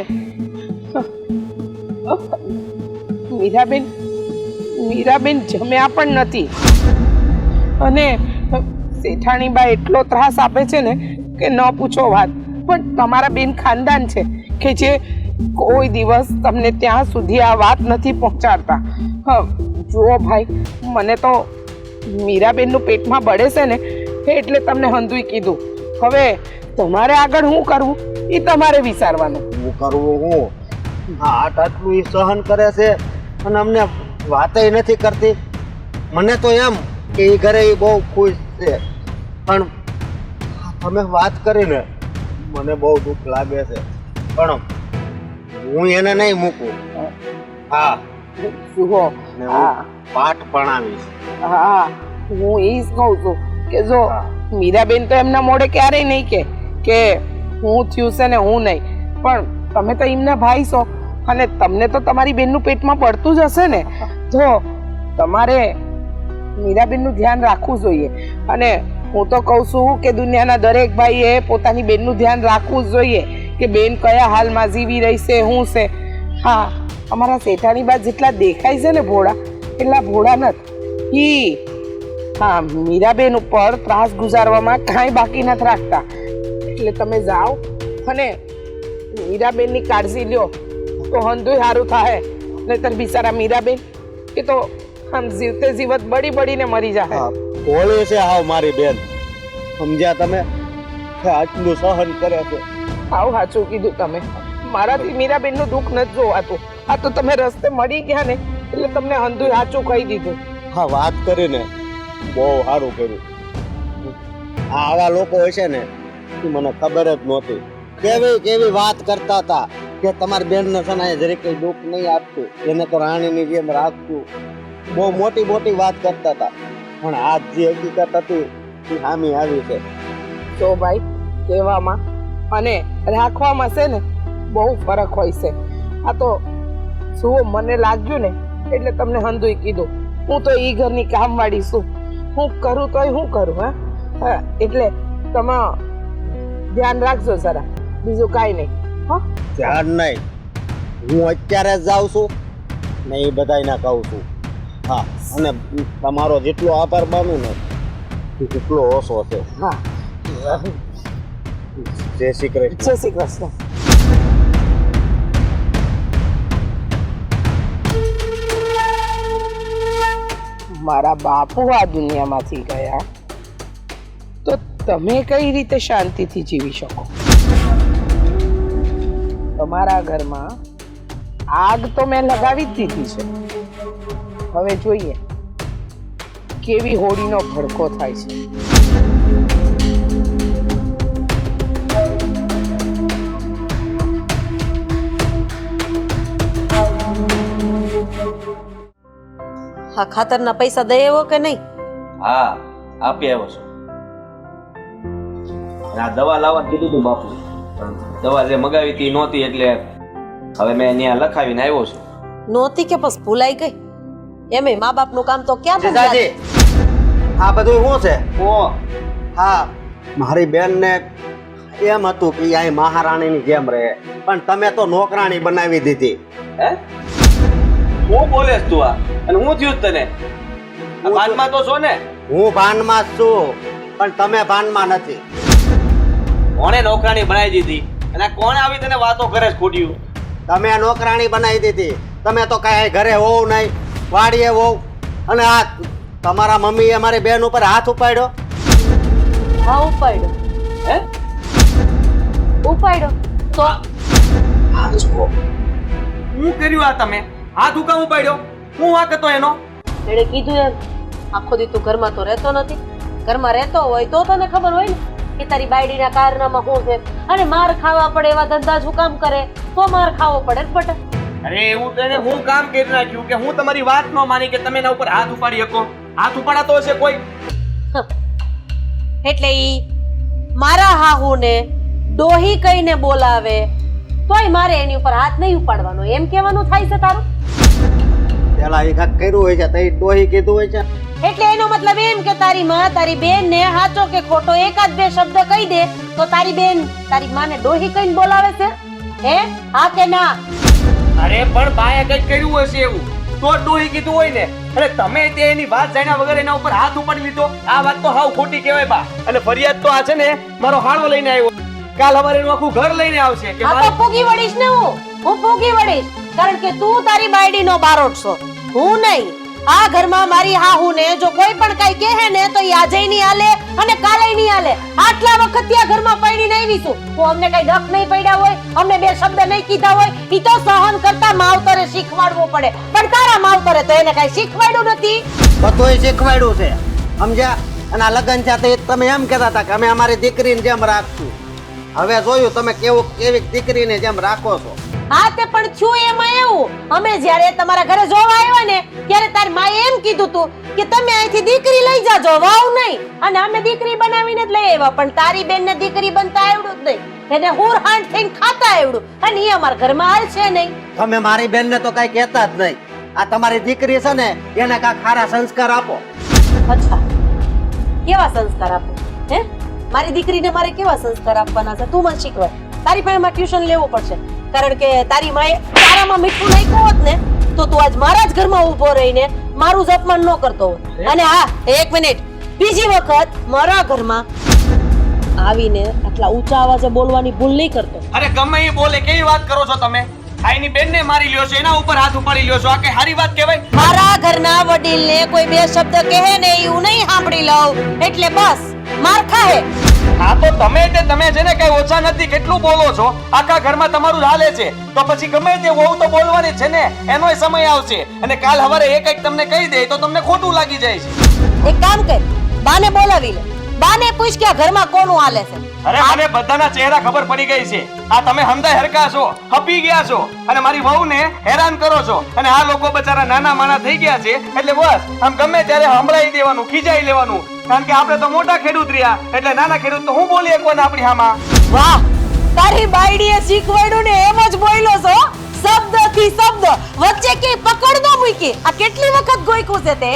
મીરાબેન જમ્યા પણ નથી. અને શેઠાણી બા એટલો ત્રાસ આપે છે ને કે ન પૂછો વાત. પણ તમારા બેન ખાનદાન છે કે જે કોઈ દિવસ તમને ત્યાં સુધી આ વાત નથી પહોંચાડતા. જુઓ ભાઈ, મને તો મીરાબેનનું પેટમાં બળે છે ને એટલે તમને હંધુય કીધું. હવે તમારે આગળ શું કરવું એ તમારે વિચારવાનું. હું કરવું હું? આટલું ઈ સહન કરે છે અને અમને વાતય નથી કરતી. મને તો એમ કે એ ઘરે ઈ બહુ ખુશ છે, પણ તમે વાત કરીને મને બહુ દુઃખ લાગે છે. પણ હું એને નહીં મૂકું. હા, જુઓ, ને હું પાઠ ભણાવીશ. હા, હું એ જ કહું છું કે જો મીરાબેન તો એમના મોઢે ક્યારેય નહીં કે હું થયું છે ને હું નહીં, પણ તમે તો એમના ભાઈ છો અને તમને તો તમારી બેનનું પેટમાં પડતું જ હશે ને, તો તમારે મીરાબેનનું ધ્યાન રાખવું જોઈએ. અને હું તો કહું છું કે દુનિયાના દરેક ભાઈએ પોતાની બેનનું ધ્યાન રાખવું જ જોઈએ કે બેન કયા હાલમાં જીવી રહી છે, શું છે. હા, અમારા શેઠાણી બા જેટલા દેખાય છે ને ભોળા, એટલા ભોળા નથી. હા, મીરાબેન ઉપર ત્રાસ ગુજારવામાં કાંઈ બાકી નથી રાખતા. એટલે તમે જાઓ અને મીરાબેનની કાળજી લ્યો તો હંધુય સારું થાય. નહીતર બિચારા મીરાબેન એ તો આમ જીવતે જીવત બળી બળીને મરી જાય. ભોળી છે હાવ મારી બેન, સમજ્યા તમે? કે આટલું સહન કરે છે. આવું સાચું કીધું તમે. મારાથી મીરાબેનનું દુઃખ નથી જોવાતું. આ તો તમે રસ્તે મળી ગયા ને એટલે તમને હંધુય સાચું કહી દીધું. હા, વાત કરીને બહુ સારું કર્યું. આવા લોકો હશે ને એ મને ખબર જ નહોતી. કેવી કેવી વાત કરતા હતા કે તમારી બેનને છે ને જરી કઈ દુઃખ નહીં આપતું, એને તો રાણીની જેમ રાખતું. બહુ મોટી મોટી વાત કરતા હતા, પણ આજ જે હકીકત હતી એ સામે આવી છે. તો ભાઈ, કહેવામાં અને રાખવામાં છે ને બહુ ફરક હોય છે. આ તો જુઓ, મને લાગ્યું ને એટલે તમને હંધુય કીધું. હું તો ઈ ઘરની કામવાળી છું, હું કરું તોય હું કરું. હા, એટલે તમે ધ્યાન રાખજો જરા, બીજું કાંઈ નહીં. હા, ધ્યાન નહીં, હું અત્યારે જ જાઉં છું ને એ બધાયને કહું છું. હા, અને તમારો જેટલો આભાર માનું ને એ કેટલો ઓછો છે. હા, જય શ્રી કૃષ્ણ. જય શ્રી કૃષ્ણ. મારા બાપુ આ દુનિયામાંથી ગયા તો તમે કઈ રીતે શાંતિથી જીવી શકો? તમારા ઘરમાં આગ તો મેં લગાવી જ દીધી છે. હવે જોઈએ કેવી હોળીનો ભડકો થાય છે. હા, ખાતરના પૈસા દઈ આવ્યો કે નહીં? હા, આપી આવ્યો છું. અને આ દવા લાવવા કીધું તું બાપુ, દવા જે મગાવી હતી નહોતી એટલે હવે મેં ત્યાં લખાવીને આવ્યો છું. નહોતી કે બસ ભૂલાઈ ગઈ? એમે મા બાપનું કામ તો ક્યાં ભૂલાય? જીજાજી, આ બધું શું છે? હા, મારી બેનને એમ હતું કે અહીં મહારાણીની જેમ રહે, પણ તમે તો નોકરાણી બનાવી દીધી. હે? હું બોલેસ તું આ? અને હું થયું તને? આ ભાનમાં તો છો ને? હું ભાનમાં જ છું, પણ તમે ભાનમાં નથી. કોણે નોકરાણી બનાવી દીધી અને આ કોણે આવી તને વાતો કરે છે ખોટ્યું? તમે નોકરાણી બનાવી દીધી. તમે તો કઈ ઘરે હોવ નહીં, વાડીએ હોવ. અને આ તમારા મમ્મીએ મારી બેન ઉપર હાથ ઉપાડ્યો. હા, ઉપાડ્યો. હે? ઉપાડ્યો તો હા, જુઓ. હું કર્યું આ તમે? હાથ હુકામ ઉપાડ્યો? હું વાંક હતો એનો? એણે કીધું એમ આખો દી તું ઘરમાં તો રહેતો નથી. ઘરમાં રહેતો હોય તો તને ખબર હોય ને કે તારી બાયડીના કારનામાં શું છે. અને માર ખાવા પડે એવા ધંધા શું કામ કરે તો માર ખાવો પડે જ બટા. અરે એવું તો એને હું કામ કરી નાખ્યું કે હું તમારી વાત ન માની કે તમે એના ઉપર હાથ ઉપાડી શકો? હાથ ઉપાડાતો હશે કોઈ? એટલે ઈ મારા હાહુને ડોહી કહીને બોલાવે તોય મારે એની ઉપર હાથ નહીં ઉપાડવાનો એમ કહેવાનું થાય છે તારું? પેલા એ કાંઈક કર્યું હોય છે તો એ ડોહી કીધું હોય છે. એટલે એનો મતલબ એમ કે તારી માં તારી બેન ને સાચો કે ખોટો એકાદ બે શબ્દ કહી દે તો તારી બેન તારી માને ડોહી કહીને બોલાવે છે? હે, હા કે ના? અરે પણ બાએ કઈ કર્યું હશે એવું તો ડોહી કીધું હોય ને. અરે તમે તે એની વાત જાણ્યા વગર એના ઉપર હાથ ઉપાડી લીધો. આ વાત તો હાવ ખોટી કહેવાય બા. અને ફરિયાદ તો આ છે ને મારો હાળો લઈને આવ્યો. કાલ અમારે એનું આખું ઘર લઈને આવશે કે હા તો મારે ફૂગી વળીશ ને હું ફૂગી વળીશ, કારણ કે તું તારી બાયડીનો બારોટ છો, હું નહીં. આ ઘરમાં મારી હાહુને જો કોઈ પણ કઈ કહે ને તો ઈ આજે નહીં હાલે અને કાલે નહીં હાલે. આટલા વખત આ ઘરમાં પૈણી નહીં વીસું, તો અમને કઈ દખ નહીં પડ્યા હોય, અમને બે શબ્દ નહીં કીધા હોય, ઈ તો સહન કરતા માવતરે શીખવાડવું પડે. પણ તારા માવતરે તો એને કઈ શીખવાડ્યું નથી. બધુંય શીખવાડ્યું છે સમજ્યા. અને આ લગ્ન છે તો તમે એમ કહેતા હતા કે અમે અમારી દીકરીને જેમ રાખશું. હવે જોયું તમે કેવી દીકરીને જેમ રાખો છો. હા તે પણ થયું એમાં એવું, અમે જ્યારે તમારા ઘરે જોવા આવ્યા ને ત્યારે તારી માએ એમ કીધું તું કે તમે અહીંથી દીકરી લઈ જાજો, વાવ નહીં. અને અમે દીકરી બનાવીને જ લઈ આવ્યા, પણ તારી બેનને દીકરી બનતા આવડું જ નહીં, એને હુરહાંડ થઈને ખાતા આવડું, અને એ અમારા ઘરમાં હાલ છે નહીં. તમે મારી બેનને તો કઈ કહેતા જ નહીં. આ તમારી દીકરી છે ને એને કાંઈક સારા સંસ્કાર આપો. અચ્છા, કેવા સંસ્કાર આપો? હે, મારી દીકરીને મારે કેવા સંસ્કાર આપવાના છે તું મને શીખવાડ. તારી પાસે મારે ટ્યુશન લેવું પડશે, કારણ કે તારી માએ તારામાં મીઠું નાખ્યું હોત ને તો તું આજ મારા જ ઘરમાં ઊભો રહીને મારું જ અપમાન ન કરતો હોત. અને હા, એક મિનિટ, બીજી વખત મારા ઘરમાં આવીને આટલા ઊંચા અવાજે બોલવાની ભૂલ નહીં કરતો. અરે ગમે એ બોલે કેવી વાત કરો છો તમે? આઈની બેનને મારી લ્યો છો, એના ઉપર હાથ ઉપાડી લ્યો છો, આ કઈ સારી વાત કહેવાય? મારા ઘરના વડીલને કોઈ બે શબ્દ કહે ને એવું નહીં સાંભળી લઉં એટલે બસ માર ખાહે. હા તો તમે છે ને કઈ ઓછા નથી, કેટલું બોલો છો? આખા ઘરમાં તમારું જ હાલે છે, તો પછી ગમે તે વહુ તો બોલવાની છે ને, એનોય સમય આવશે. અને કાલ સવારે એ કંઈક તમને કહી દે તો તમને ખોટું લાગી જાય છે. એક કામ કર, બાને બોલાવી લે, બાને પૂછ કે આ ઘરમાં કોનું હાલે છે. અરે મને બધાના ચહેરા ખબર પડી ગઈ છે. આ તમે હંધાઈ હરકા છો, હપી ગયા છો અને મારી વહુને હેરાન કરો છો. અને આ લોકો બચારા નાના માણા થઈ ગયા છે એટલે બસ આમ ગમે ત્યારે સંભળાઈ દેવાનું, ખીજાઈ લેવાનું. કારણ કે આપણે તો મોટા ખેડૂત રહ્યા, એટલે નાના ખેડૂત તો હું બોલી એકવાને આપણી હામાં. વાહ, તારી બાયડીએ શીખવાડ્યું ને એમ જ બોલ્યો છો, શબ્દથી શબ્દ, વચ્ચે કે પકડ ન મૂકી. આ કેટલી વખત ગોઈકું છે તે?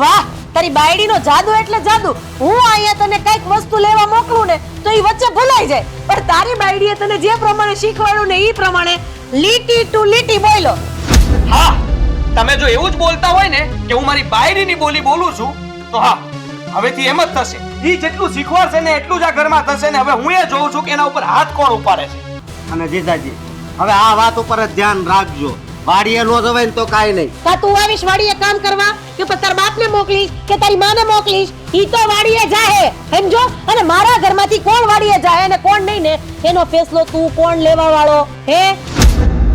વાહ, તારી બાયડીનો જાદુ એટલે જાદુ. હું અહીંયા તને કઈક વસ્તુ લેવા મોકલું ને તો ઈ વચ્ચે ભૂલાઈ જાય, પણ તારી બાયડીએ તને જે પ્રમાણે શીખવાડ્યું ને ઈ પ્રમાણે લીટી ટુ લીટી બોલ્યો. હા, તમે જો એવું જ બોલતા હોય ને કે હું મારી બાયડીની બોલી બોલું છું તો હા, હવેથી એમ જ થશે. ઈ જેટલું શીખવાડશે ને એટલું જ આ ઘરમાં થશે ને. હવે હું એ જોઉં છું કે એના ઉપર હાથ કોણ ઉપાડે છે. અને જીજાજી હવે આ વાત ઉપર જ ધ્યાન રાખજો. વાડીએ નો જવાય ને તો કાઈ નહીં. કા તું આવીશ વાડીએ કામ કરવા કે પછી તારા બાપને મોકલીશ કે તારી માને મોકલીશ? ઈ તો વાડીએ જાહે, સમજો. અને મારા ઘરમાંથી કોણ વાડીએ જાહે અને કોણ નહીં ને એનો ફેસલો તું કોણ લેવા વાળો? હે,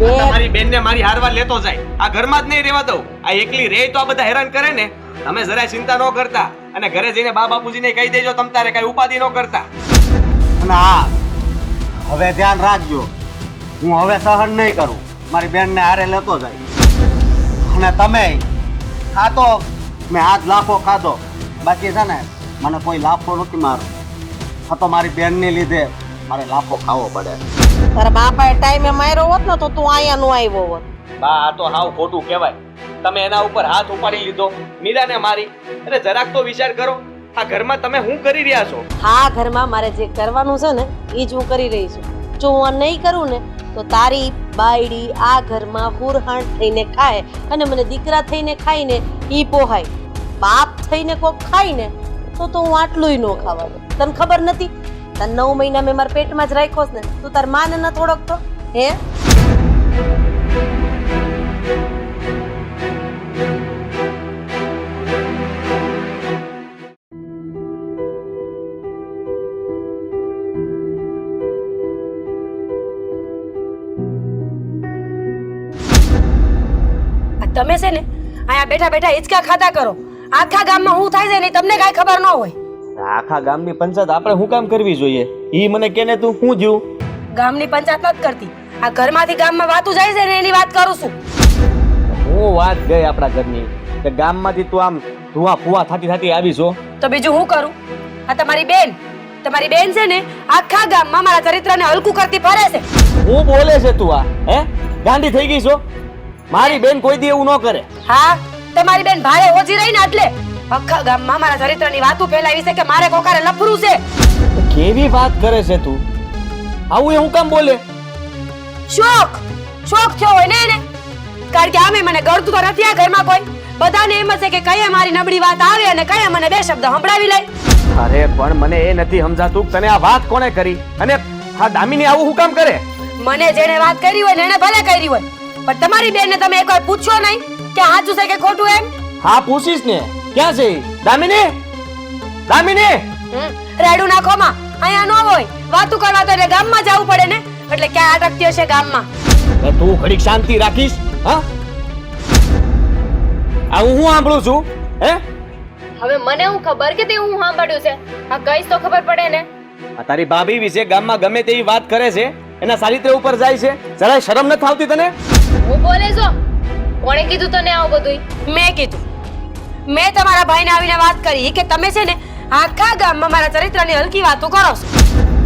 તમારી બેનને મારી હારવાર લેતો જાય, આ ઘરમાં જ નહીં રહેવા દઉં. આ એકલી રહે તો આ બધા હેરાન કરે ને. તમે જરાય ચિંતા ન કરતા અને ઘરે જઈને બા બાપુજીને કહી દેજો તમ તારે કઈ ઉપાધિ ન કરતા. અને હા, હવે ધ્યાન રાખજો. હું હવે સહન નહીં કરું. મારી બેનને હારે લેતો જાય. અને તમે ખાતો, મેં આજ લાફો ખાધો, બાકી છે ને મને કોઈ લાફો નથી મારો. આ તો મારી બેનને લીધે મારે લાફો ખાવો પડે. તારા બાપાએ ટાઈમે માર્યો હોત ને તો તું અહીંયા નો આવ્યો હોત. બા આ તો હાવ ખોટું કહેવાય. તમે એના ઉપર હાથ ઉપાડી લીધો, મીરાને મારી. અરે જરાક તો વિચાર કરો, આ ઘરમાં તમે શું કરી રહ્યા છો? આ ઘરમાં મારે જે કરવાનું છે ને એ જ હું કરી રહી છું. જો હું આ નહીં કરું ને તો તારી બાયડી આ ઘરમાં હુરહાંડ થઈને ખાય અને મને દીકરા થઈને ખાઈને ઈ પોહાય. બાપ થઈને કોક ખાય ને તો હું આટલુંય ન ખાવા દઉં. તને ખબર નથી? તને 9 મહિના મેં મારા પેટમાં જ રાખ્યો છે ને, તું તાર માને ન થોડોક તો હે? તમે છે ને અહીંયા બેઠા બેઠા હિંચકા ખાતા કરો. આખા ગામમાં હું થાય છે ને તમને કાંઈ ખબર ન હોય. આખા ગામની પંચાયત આપણે શું કામ કરવી જોઈએ? ઈ મને કે ને તું શું જીવ? ગામની પંચાયત નથી કરતી, આ ઘરમાંથી ગામમાં વાતું જાય છે ને એની વાત કરું છું. હું વાત ગઈ આપણા ઘરની કે ગામમાંથી તું આમ ધુઆ ફુવા થતી આવી છો તો બીજું હું કરું? આ તમારી બેન છે ને આખા ગામમાં મારા ચરિત્રને હલકું કરતી ફરે છે. હું બોલે છે તું? આ હે ગાંડી થઈ ગઈ છો? મારી બેન કોઈ દી એવું ન કરે. હા, તમારી બેન ભારે ઓછી રહી ને એટલે આખા ગામમાં મારા ચરિત્રની વાતું ફેલાવી છે કે મારે કોકારે લફરું છે. કેવી વાત કરે છે તું? આવું એ હું કામ બોલે? શોખ થયો હોય ને એને. કારણ કે આમે મને ગળતું તો નથી આ ઘરમાં કોઈ. બધાને એમ છે કે કયા મારી નબળી વાત આવે અને કયા મને બે શબ્દ સંભળાવી લે. અરે પણ મને એ નથી સમજાતું તને આ વાત કોણે કરી અને હા દામિની આવું હું કામ કરે? મને જેને વાત કરી હોય ને એને ભલે કરી હોય, પણ તમારી બેનને તમે એકવાર પૂછ્યો નહીં કે સાચું છે કે ખોટું એમ? હા પૂછીશ ને. ક્યાં છે ઈ? દામિની, દામિની! રેડું નાખો માં, અહીંયા ન હોય. વાતું કરવા તો એટલે ગામમાં જવું પડે ને, એટલે ક્યાં અટકતી હશે ગામમાં. હવે તું ઘડીક શાંતિ રાખીશ? હા આ હું સાંભળું છું હે? હવે મને હું ખબર કે તે હું સાંભળ્યું છે? આ કઈશ તો ખબર પડે ને. આ તારી ભાભી વિશે ગામમાં ગમે તેવી વાત કરે છે, એના ચારિત્ર ઉપર જાય છે, જરાય શરમ નથી આવતી તને? હું બોલે છો? કોણે કીધું તને આવું બધું? મેં કીધું. મેં તમારા ભાઈને આવીને વાત કરી કે તમે છે ને આખા ગામમાં મારા ચરિત્રની હલકી વાતો કરો છો.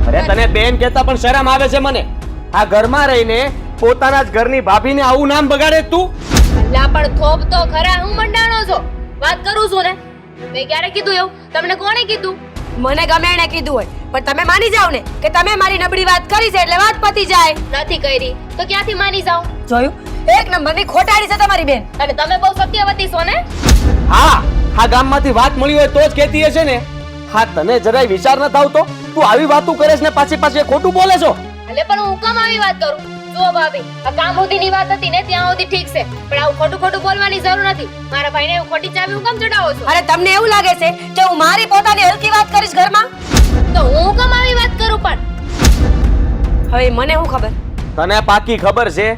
અરે તને બેન કહેતા પણ શરમ આવે છે મને. આ ઘરમાં રહીને પોતાના જ ઘરની ભાભીને આવું નામ બગાડે તું? લા પણ થોપ તો ખરા, હું મંડાણો છો. વાત કરું છું ને. મેં ક્યારે કીધું એવું? તમને કોણે કીધું? મને ગમે એને કીધું હોય, પણ તમે માની જાવ ને કે તમે મારી નબળી વાત કરી છે એટલે વાત પતી જાય. નથી કરી તો ક્યાંથી માની જાઉં? જોયું? એક નંબરની ખોટાડી છે તમારી બેન. અને તમે બહુ સત્યવતી છો ને. હા આ ગામમાંથી વાત મળી હોય તો જ કહેતી હશે ને. હા તને જરાય વિચાર ન આવતો? તું આવી વાતો કરે છે ને પાછી પાછી ખોટું બોલે છો. એટલે પણ હું કેમ આવી વાત કરું? જો ભાભી, આ કામ સુધીની વાત હતી ને ત્યાં સુધી ઠીક છે, પણ આવું ખોટું ખોટું બોલવાની જરૂર નથી. મારા ભાઈને એવું ખોટી ચાવી હું કેમ ચડાવો છો? અરે તમને એવું લાગે છે કે હું મારી પોતાની હલકી વાત કરીશ ઘરમાં? તો હું કેમ આવી વાત કરું? પણ હવે મને શું ખબર? તને પાકી ખબર છે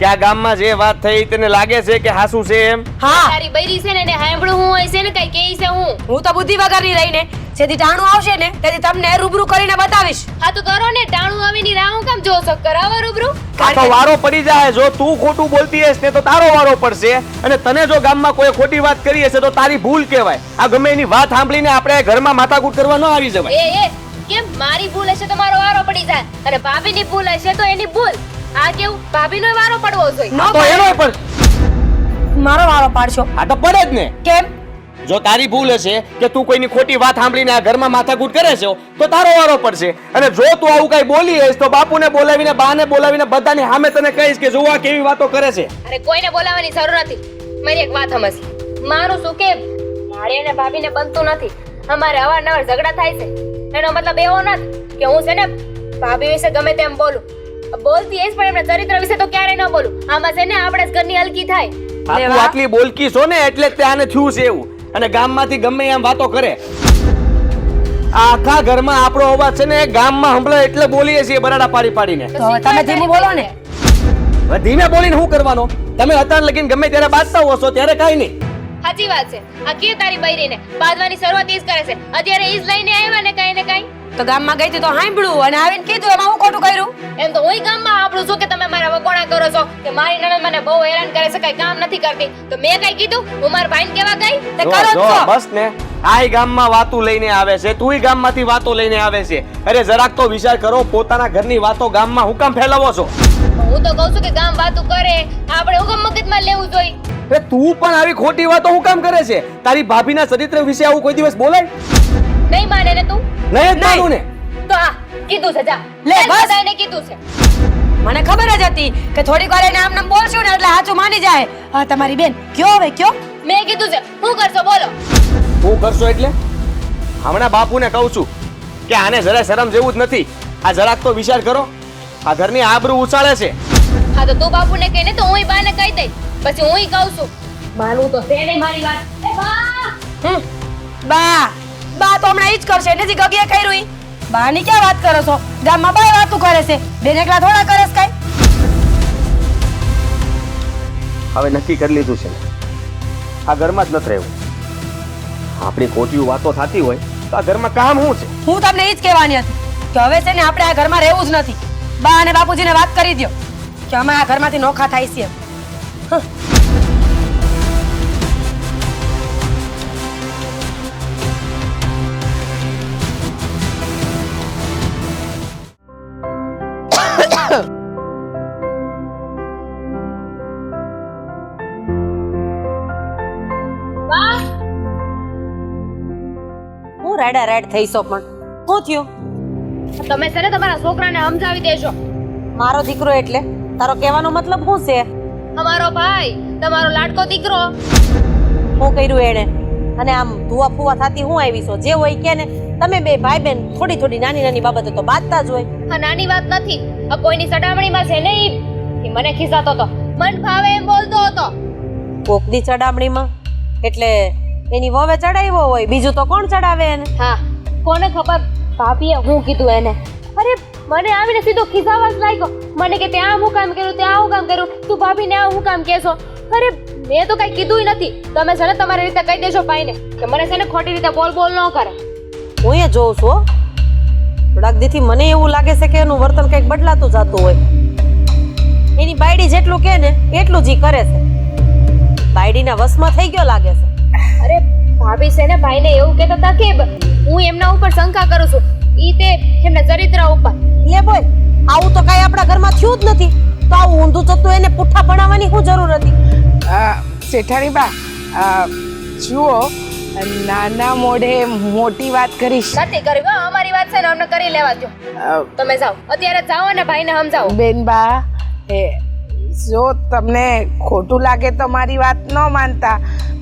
કે આ ગામમાં જે વાત થઈ તને લાગે છે કે હાસું છે એમ? હા, તારી બૈરી છે ને એને હાંભળું હું હોય છે ને કઈ કેઈ છે હું. હું તો બુદ્ધિ વગરની રહીને જેથી ટાણું આવશે ને તેથી તમને રૂબરૂ કરીને બતાવીશ. હા તો કરો ને, ટાણું આવીની રાહ હું કેમ જોશો? કરાવો રૂબરૂ. આ તો વારો પડી જાય. જો તું ખોટું બોલતી હશે ને તો તારો વારો પડશે, અને તને જો ગામમાં કોઈ ખોટી વાત કરી હશે તો તારી ભૂલ કહેવાય. આ ગમે એની વાત સાંભળીને આપણે ઘરમાં માથાકૂટ કરવા ન આવી જવાય. એ કેમ મારી ભૂલ હશે તો મારો વારો પડી જાય, અને ભાભીની ભૂલ હશે તો એની ભૂલ. આ કેવું? ભાભીનો વારો પડવો જોઈએ. નો તો એનો પણ મારો વારો પાડશો? આ તો પડે જ ને. કેમ? જો તારી ભૂલ હશે કે તું કોઈની ખોટી વાત સાંભળીને આ ઘરમાં માથાકૂટ કરે છે તો તારો વારો પડશે, અને જો તું આવું કઈ બોલી હશે તો બાપુને બોલાવીને બાને બોલાવીને બધાની સામે તને કહીશ કે જોવા કેવી વાતો કરે છે. અરે કોઈને બોલાવવાની જરૂર નથી. મારી એક વાત સમજ. મારું શું કે મારે અને ભાભીને બનતું નથી. અમારે અવારનવાર ઝઘડા થાય છે. એનો મતલબ એવો નથી કે હું છે ને ભાભી વિશે ગમે તેમ બોલું. બોલતી હઈશ પણ એમના ચરિત્ર વિશે તો ક્યારે ન બોલું. આમાં છે ને આપણે જ ઘરની હલકી થાય. આ તું આટલી બોલકી છો ને એટલે જ આને થયું છે એવું, અને ગામમાંથી ગમે એમ વાતો કરે. આખા ઘરમાં આપણો અવાજ છે ને ગામમાં સંભળાય એટલે બોલીએ છીએ બરાડા પાડી પાડીને. તો હવે તમે ધીમું બોલો ને. હવે ધીમે બોલીને શું કરવાનો? તમે અત્યાર લગીને ગમે ત્યારે બાંધતા હશો ત્યારે કાંઈ નહીં. સાચી વાત છે. આ કે તારી બૈરીને બાંધવાની શરૂઆત ઈ જ કરે છે. અત્યારે ઈ જ લઈને આવ્યા ને કઈ ને કઈ. તો ગામમાં ગઈ હતી તો સાંભળ્યું અને આવીને કીધું, એમાં હું ખોટું કર્યું? એમ તો હું ગામમાં આપણું છું કે તમે મારા વગોણા કરો છો કે મારી નણંદ મને બહુ હેરાન કરે છે, કઈ કામ નથી કરતી. તો મેં કઈ કીધું? હું મારા ભાઈને કેવા ગઈ? તે જો, કરો જ જો, છો. બસ ને. આય ગામમાં વાતો લઈને આવે છે, તુંય ગામમાંથી વાતો લઈને આવે છે. અરે જરાક તો વિચાર કરો, પોતાના ઘરની વાતો ગામમાં હું કામ ફેલાવો છો? હું તો કહું છું કે ગામ વાતું કરે, આપણે હું કેમ મગજમાં લેવું જોઈએ? અરે તું પણ આવી ખોટી વાતો હું કામ કરે છે? તારી ભાભીના ચરિત્ર વિશે આવું કોઈ દિવસ બોલાય? નહીં માને ને તું? નહીં જ માનું ને. તો આ કીધું છે, જા લે, બસ. બધાને કીધું છે. મને ખબર જ હતી કે થોડીક વાર એને આમ નામ બોલશું ને એટલે સાચું માની જાય. હા તમારી બેન કયો હવે કયો? મેં કીધું છે, શું કરશો બોલો? હું કરશો એટલે? હમણાં બાપુને કહું છું કે આને જરા શરમ જેવું જ નથી. આ જરાક તો વિચાર કરો, આ ઘરની આબરૂ ઉછાળે છે. હા તો તું બાપુને કહીને તો હુંય બાને કહી દઈ, પછી હુંય કહું છું. માનવું તો છે નહીં મારી વાત. એ બા! બા બા તો હમણાં ઈ જ કરશે, નથી ગગીએ કર્યું ઈ. બાની ક્યાં વાત કરો છો? ગામમાં બાય વાતું કરે છે, બેન એકલા થોડા કરે છે કાઈ? હવે નક્કી કરી લીધું છે ને, આ ઘરમાં જ નથી રહેવું. આપણી ખોટી વાતો થતી હોય તો આ ઘરમાં કામ શું છે? હું તમને ઈ જ કહેવાની હતી કે હવે છે ને આપણે આ ઘરમાં રહેવું જ નથી. બા અને બાપુજીને વાત કરી દ્યો કે અમે આ ઘરમાંથી નોખા થાય છીએ. હું રેડા રેડ થઈશો પણ શું થયું? તમે છે ને તમારા છોકરાને સમજાવી દેજો. મારો દીકરો એટલે તારો કહેવાનો મતલબ શું છે? અમારો ભાઈ, તમારો લાડકો દીકરો. શું કર્યું એણે? અને આમ ધુઆ ફુવા થતી હું આવી છો? જે હોય કે ને તમે બે ભાઈ બેન થોડી થોડી નાની નાની બાબતો તો બાંધતા જ હોય. આ નાની વાત નથી. આ કોઈની સડામણીમાં છે ને ઈ મને ખીસાતો હતો. મન ફાવે એમ બોલતો હતો. કોકની ચડામણીમાં એટલે એની વવે ચડાવ્યો હોય, બીજું તો કોણ ચડાવે એને? હા, કોને ખબર ભાભીએ હું કીધું એને. અરે મને આવીને સીધો ખીસાવા જ લાગ્યો. મને કે ત્યાં હું કામ કર્યું, ત્યાં હું કામ કર્યું, તું ભાભીને આ હું કામ કહેશો. અરે મેં તો કઈ કીધું નથી. તમે છે ને તમારી રીતે કહી દેજો ભાઈને કે મને છે ને ખોટી રીતે બોલ બોલ ન કરે. હું એ જોઉં છું હો. થોડાક દીથી મને એવું લાગે છે કે એનું વર્તન કંઈક બદલાતું જતું હોય. એની બાયડી જેટલું કહે ને એટલું જ ઈ કરે છે. બાયડીના વશમાં થઈ ગયો લાગે છે. અરે ભાભી છે ને ભાઈને એવું કહેતા હતા કે હું એમના ઉપર શંકા કરું છું. ઈ તે એમના ચરિત્ર ઉપર. લે બોલ, આવું તો કાંઈ આપણા ઘરમાં થયું જ નથી. તો આવું ઊંધું ચતું એને પુઠ્ઠા ભણાવવાની શું જરૂર હતી? શેઠાણી બા, જુઓ, નાના મોઢે મોટી વાત કરીશ. નથી કરી હો, અમારી વાત છે ને અમને કરી લેવા દો. તમે જાઓ, અત્યારે જાઓ ને ભાઈને સમજાવો. બેનબા, જો તમને ખોટું લાગે તો મારી વાત ન માનતા,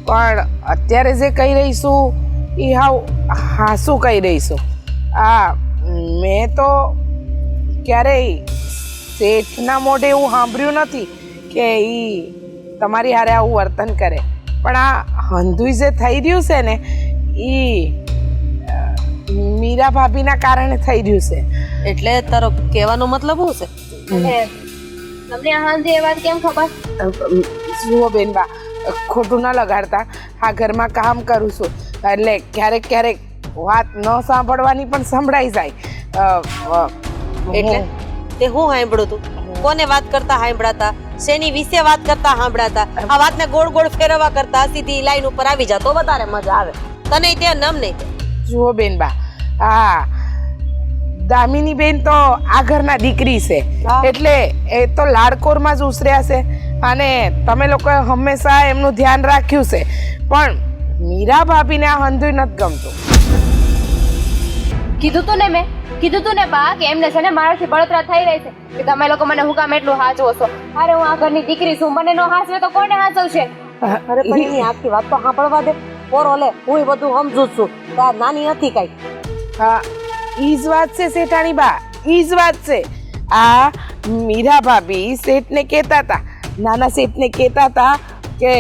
પણ અત્યારે જે કહી રહીશું એ હાસું કહી રહીશું. મેં તો ક્યારેય શેઠના મોઢે એવું સાંભળ્યું નથી કે એ તમારી હારે આવું વર્તન કરે. પણ આ હંધુઈ જે થઈ રહ્યું છે ને એ મીરા ભાભીના કારણે થઈ રહ્યું છે. એટલે તારો કહેવાનો મતલબ શું છે? તમને આ હાંજે એ વાત કેમ ખબર? જુઓ બેનબા, ખોટું ન લગાડતા. આ ઘરમાં કામ કરું છું એટલે ક્યારેક ક્યારેક વાત ન સાંભળવાની પણ સંભળાઈ જાય. એટલે તે હું સાંભળ્યું તું? કોને વાત કરતા સાંભળાતા? શેની વિશે વાત કરતા સાંભળાતા? આ વાતને ગોળ ગોળ ફેરવવા કરતા સીધી લાઈન ઉપર આવી જા તો વધારે મજા આવે. તને ત્યાં નમ નહીં. જુઓ બેનબા, દામિની બેન તો આ ઘરના દીકરી છે એટલે એ તો લાડકોરમાં જ ઉછર્યા છે અને તમે લોકોએ હંમેશા એમનું ધ્યાન રાખ્યું છે. પણ મીરા ભાભીને આ હંધુય નથી ગમતું. કીધું તું ને મેં કીધું તું ને બા કે એમને છે ને મારાથી બળતરા થઈ રહી છે કે તમે લોકો મને હું કામ એટલું હાચવો છો. અરે હું આ ઘરની દીકરી છું, મને નો હાચવે તો કોને હાચવશે? અરે પણ એની આખી વાત તો સાંભળવા દે. ઓર ઓલે હું બધું સમજુ છું. તાર નાની નથી કઈ. હા, ઈ જ વાત છે શેઠાણી બા, ઈ જ વાત છે. આ મીરા ભાભી શેઠને કહેતા હતા, નાના શેઠને કહેતા હતા કે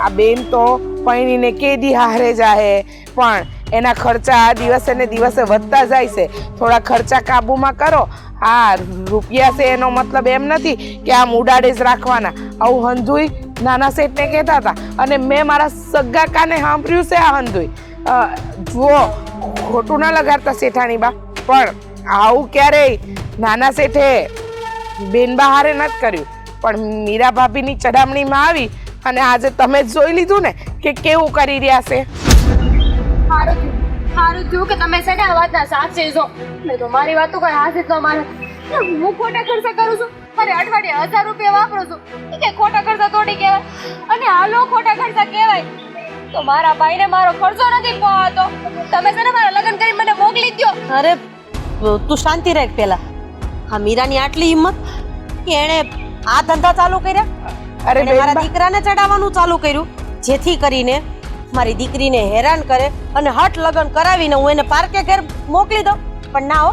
આ બેન તો પૈણીને કેદી હારે જાહે, પણ એના ખર્ચા આ દિવસે ને દિવસે વધતા જાય છે. થોડા ખર્ચા કાબુમાં કરો. આ રૂપિયા છે એનો મતલબ એમ નથી કે આમ ઉડાડે જ રાખવાના. આવું હંધુઈ નાના શેઠને કહેતા હતા અને મેં મારા સગા કાને સાંભળ્યું છે આ હંધુઈ. જુઓ, ખોટું ના લગાડતા શેઠાણી બા, પણ આવું ક્યારેય નાના શેઠે બેનબા હારે નથી કર્યું. પણ મીરા ભાભીની ચડામણીમાં આવી અને આજે તમે જ જોઈ લીધું ને કે કેવું કરી રહ્યા છે. સારું થયું કે તમે છે ને આ વાતના સાચી છો. નહીં તો મારી વાત તો કઈ હાથ જ ન માને. હું ખોટા ખર્ચા કરું છું. અરે અઠવાડિયે 1000 રૂપિયા વાપરું છું. એ કઈ ખોટા ખર્ચા થોડી કહેવાય. અને હાલો ખોટા ખર્ચા કહેવાય તો મારા ભાઈને મારો ખર્ચો નથી પહોંચતો. તમે છે ને મારા લગ્ન કરી મને મોકલી દો. અરે તું શાંતિ રાખ. પેલા હા, મીરાની આટલી હિંમત કે એણે આ ધંધા ચાલુ કર્યા. અરે એણે મારા દીકરાને ચડાવવાનું ચાલુ કર્યું જેથી કરીને મારી દીકરીને હેરાન કરે અને હટ લગ્ન કરાવીને હું એને પાર્કે ઘેર મોકલી દઉં. પણ ના હો,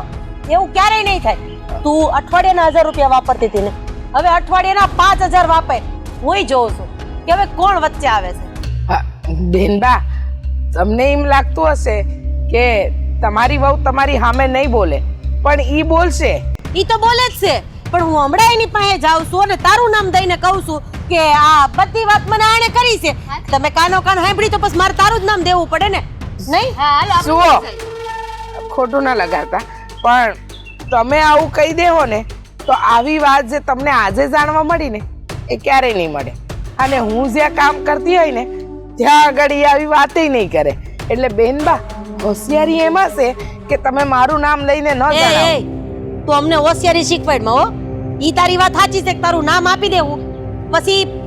એવું ક્યારેય નહીં થાય. તું અઠવાડિયાના 1000 રૂપિયા વાપરતી હતી ને, હવે અઠવાડિયાના 5000 વાપર. હું જોઉં છું કે હવે કોણ વચ્ચે આવે છે. બેનબા, તમને એમ લાગતું હશે કે તમારી વહુ તમારી સામે નહીં બોલે, પણ ઈ બોલશે. ઈ તો બોલે જ છે, પણ હું હમણાં એની પાસે જાઉં છું અને તારું નામ દઈને કહું છું કે આ બધી વાત મને આણે કરી છે. તમે કાનો કાન સાંભળી તો પછી મારે તારું જ નામ દેવું પડે ને, નહીં? જુઓ, ખોટું ના લગાડતા, પણ તમે આવું કહી દેવો ને તો આવી વાત જે તમને આજે જાણવા મળી ને એ ક્યારેય નહીં મળે. અને હું જ્યાં કામ કરતી હોય ને ત્યાં આગળ ઈ આવી વાતે નહીં કરે. એટલે બેનબા, હોશિયારી એમાં છે કે તમે મારું નામ લઈને ન જણાવો. તું અમને હોશિયારી શીખવાડમાં હો. ઈ તારી વાત સાચી છે કે તારું નામ આપી દેવું,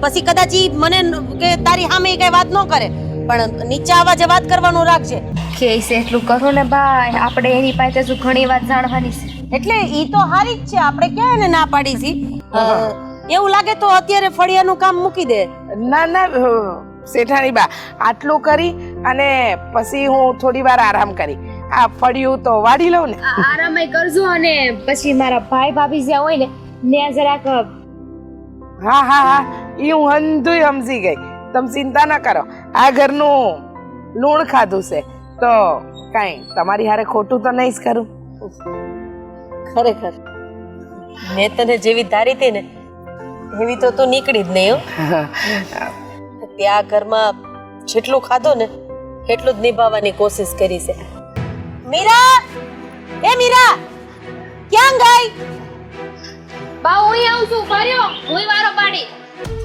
પછી કદાચ ઈ મને કે તારી સામે કઈ વાત ન કરે, પણ નીચા અવાજે વાત કરવાનું રાખજે. કે એટલું કરો ને બા, આપણે એની પાસે શું ઘણી વાત જાણવાની છે. એટલે ઈ તો હારી જ છે. આપણે ક્યાં એને ના પાડી છી? એવું લાગે તો અત્યારે ફળિયાનું કામ મૂકી દે. ના ના શેઠાણી બા, આટલું કરી અને પછી હું થોડી વાર આરામ કરી આ ફળિયું તો વાડી લઉં ને. આરામય કરજો અને પછી મારા ભાઈ ભાભી જ્યાં હોય ને ત્યાં જરાક હા હા હા ઈ હું હંધુય સમજી ગઈ. તમે ચિંતા ના કરો. આ ઘરનું લૂણ ખાધું છે તો કાંઈ તમારી હારે ખોટું તો નહીં જ કરું. ખરેખર મેં તને જેવી ધારી હતી ને એવી તો તું નીકળી જ નહીં હો. ત્યાં ઘરમાં જેટલું ખાધું ને એટલું જ નિભાવવાની કોશિશ કરી છે. મીરા, એ મીરા, ક્યાં ગઈ? બા હું આવું છું કર્યો હું વારો પાડી.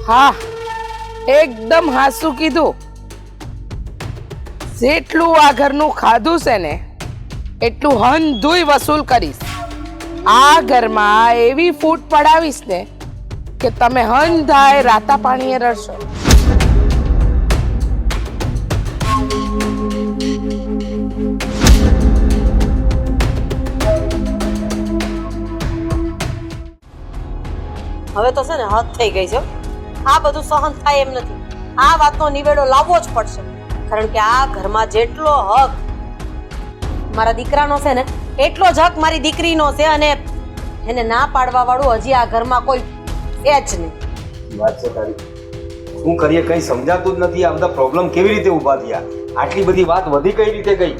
હા એકદમ હાસું કીધું. જેટલું આ ઘરનું ખાધું છે ને એટલું હંધુય વસૂલ કરીશ. આ ઘરમાં એવી ફૂટ પડાવીશ ને કે તમે હંધાય રાતા પાણીએ રડશો. હવે તો છે ને હદ થઈ ગઈ છે. આ બધું સહન થાય એમ નથી. આ વાતનો નિવેડો લાવવો જ પડશે. કારણ કે આ ઘરમાં જેટલો હક મારા દીકરાનો છે ને એટલો જ હક મારી દીકરીનો છે અને એને ના પાડવા વાળું હજી આ ઘરમાં કોઈ છે જ નહીં. વાત છે તારી. શું કરીએ કઈ સમજાતું જ નથી. આ બધા પ્રોબ્લેમ કેવી રીતે ઊભા થયા? આટલી બધી વાત વધી કઈ રીતે ગઈ?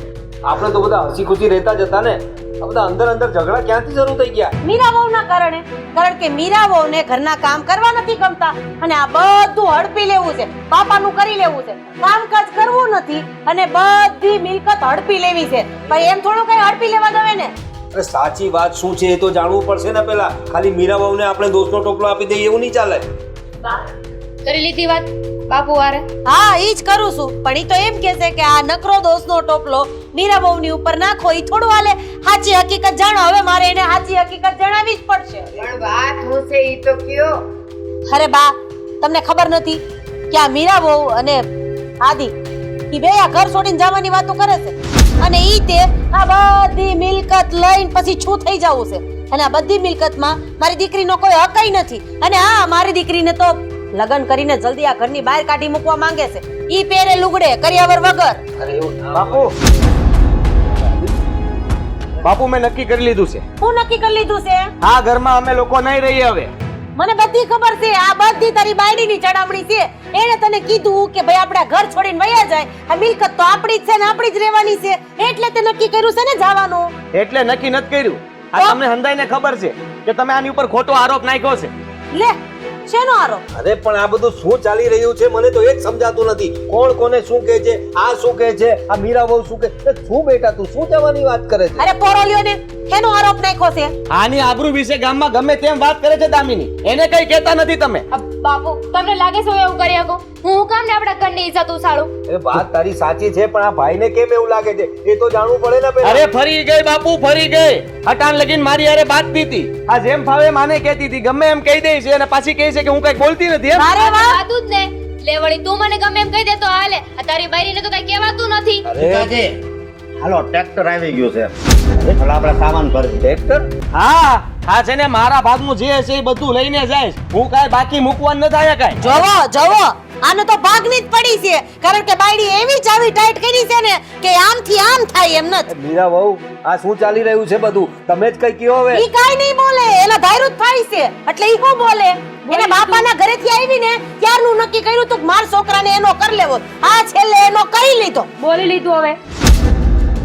આપણે તો બધા હસી ખુશી રહેતા જ હતા ને. આ બધા અંદર અંદર ઝઘડા ક્યાંથી શરૂ થઈ ગયા? મીરા વહુના કારણે. કારણ કે મીરા વહુને ઘરના કામ કરવા નથી ગમતા અને આ બધું હડપી લેવું છે, બાપાનું કરી લેવું છે, કામકાજ કરવું નથી અને બધી મિલકત હડપી લેવી છે. ભાઈ એમ થોડું કઈ હડપી લેવા દવે ને. અરે સાચી વાત શું છે એ તો જાણવું પડશે ને પેલા. ખાલી મીરા વહુને આપણે દોષનો ટોપલો આપી દઈએ એવું નહીં ચાલે. કરી લીધી વાત બાપુ વારે. હા ઈ જ કરું છું. પણ ઈ તો એમ કહેશે કે આ નકરો દોષનો ટોપલો મીરા વહુની ઉપર નાખો. ઈ થોડું હાલે. સાચી હકીકત જાણો. હવે મારે એને સાચી હકીકત જણાવવી જ પડશે. પણ વાત હું છે ઈ તો કયો. અરે બા, તમને ખબર નથી કે આ મીરા વહુ અને આદિ ઈ બે આ ઘર છોડીને જવાની વાતો કરે છે અને ઈ તે આ બધી મિલકત લઈને પછી છું થઈ જવું છે. અને આ બધી મિલકતમાં મારી દીકરીનો કોઈ હક નથી. અને હા મારી દીકરીને તો લગ્ન કરીને જલ્દી આ ઘરની બહાર કાઢી મૂકવા માંગે છે. ઈ પહેરે લુગડે કરિયાવર વગર. અરે એવું ના. બાપુ બાપુ મેં નક્કી કરી લીધું છે. હું નક્કી કરી લીધું છે. આ ઘરમાં અમે લોકો નહીં રહીએ હવે. મને બધી ખબર છે. આ બધી તારી બાયડીની ચડામણી છે. એને તને કીધું કે ભાઈ આપણે ઘર છોડીને વયા જાય. આ મિલકત તો આપણી જ છે ને આપણી જ રહેવાની છે. એટલે તે નક્કી કર્યું છે ને જવાનું. એટલે નક્કી નથી કર્યું. આ તમને હંધાઈને ખબર છે કે તમે આની ઉપર ખોટો આરોપ નાખ્યો છે. લે શેનો આરોપ? અરે પણ આ બધું શું ચાલી રહ્યું છે મને તો એ જ સમજાતું નથી. કોણ કોને શું કહે છે? આ શું કહે છે? આ મીરા વહુ શું કહે છે? શું બેટા તું શું જવાની વાત કરે છે? અરે પોરોલિયો ને એનો આરોપ નાખ્યો છે. આની આબરૂ વિશે ગામમાં ગમે તેમ વાત કરે છે દામિની. એને કઈ કહેતા નથી તમે. બાપુ તમને લાગે છે હું એવું કરી શકું? હું કામ ને આપણા ઘરની ઇજ્જત ઉછાળું? એ વાત તારી સાચી છે પણ આ ભાઈને કેમ એવું લાગે છે એ તો જાણવું પડે ને પેલા. અરે ફરી ગઈ બાપુ ફરી ગઈ. હટાણ લગીન મારી હારે બાત હતી. આ જેમ ફાવે માને કહેતી હતી. ગમે એમ કહી દે છે અને પાછી કહે છે કે હું કઈ બોલતી નથી એમ. અરે વાહ. વાતું જ ને. લે વળી તું મને ગમે એમ કહી દે તો હાલે. આ તારી બાયરીને તો કઈ કહેવાતું નથી. પિતાજી, હાલો ટ્રેક્ટર આવી ગયું છે. હાલો આપણે સામાન ભરી. ટ્રેક્ટર? હા હા છે ને મારા ભાગનું જે છે એ બધું લઈને જાય. હું કાંઈ બાકી મૂકવાનું નથી આયા કાંઈ. જોવો જોવો આને તો ભાગની જ પડી છે. કારણ કે બાયડી એવી ચાવી ટાઈટ કરી છે ને કે આમથી આમ થાય એમ નથી. મીરા વહુ આ શું ચાલી રહ્યું છે બધું? તમે જ કઈ કયો હવે. ઈ કાઈ નહીં બોલે. એના ધાયરું જ થાય છે એટલે ઈ શું બોલે? એને બાપાના ઘરેથી આવીને ત્યારનું નક્કી કર્યું તું કે માર છોકરાને એનો કરી લેવો. આ છેલ્લે એનો કરી લીધો. બોલી લીધું. હવે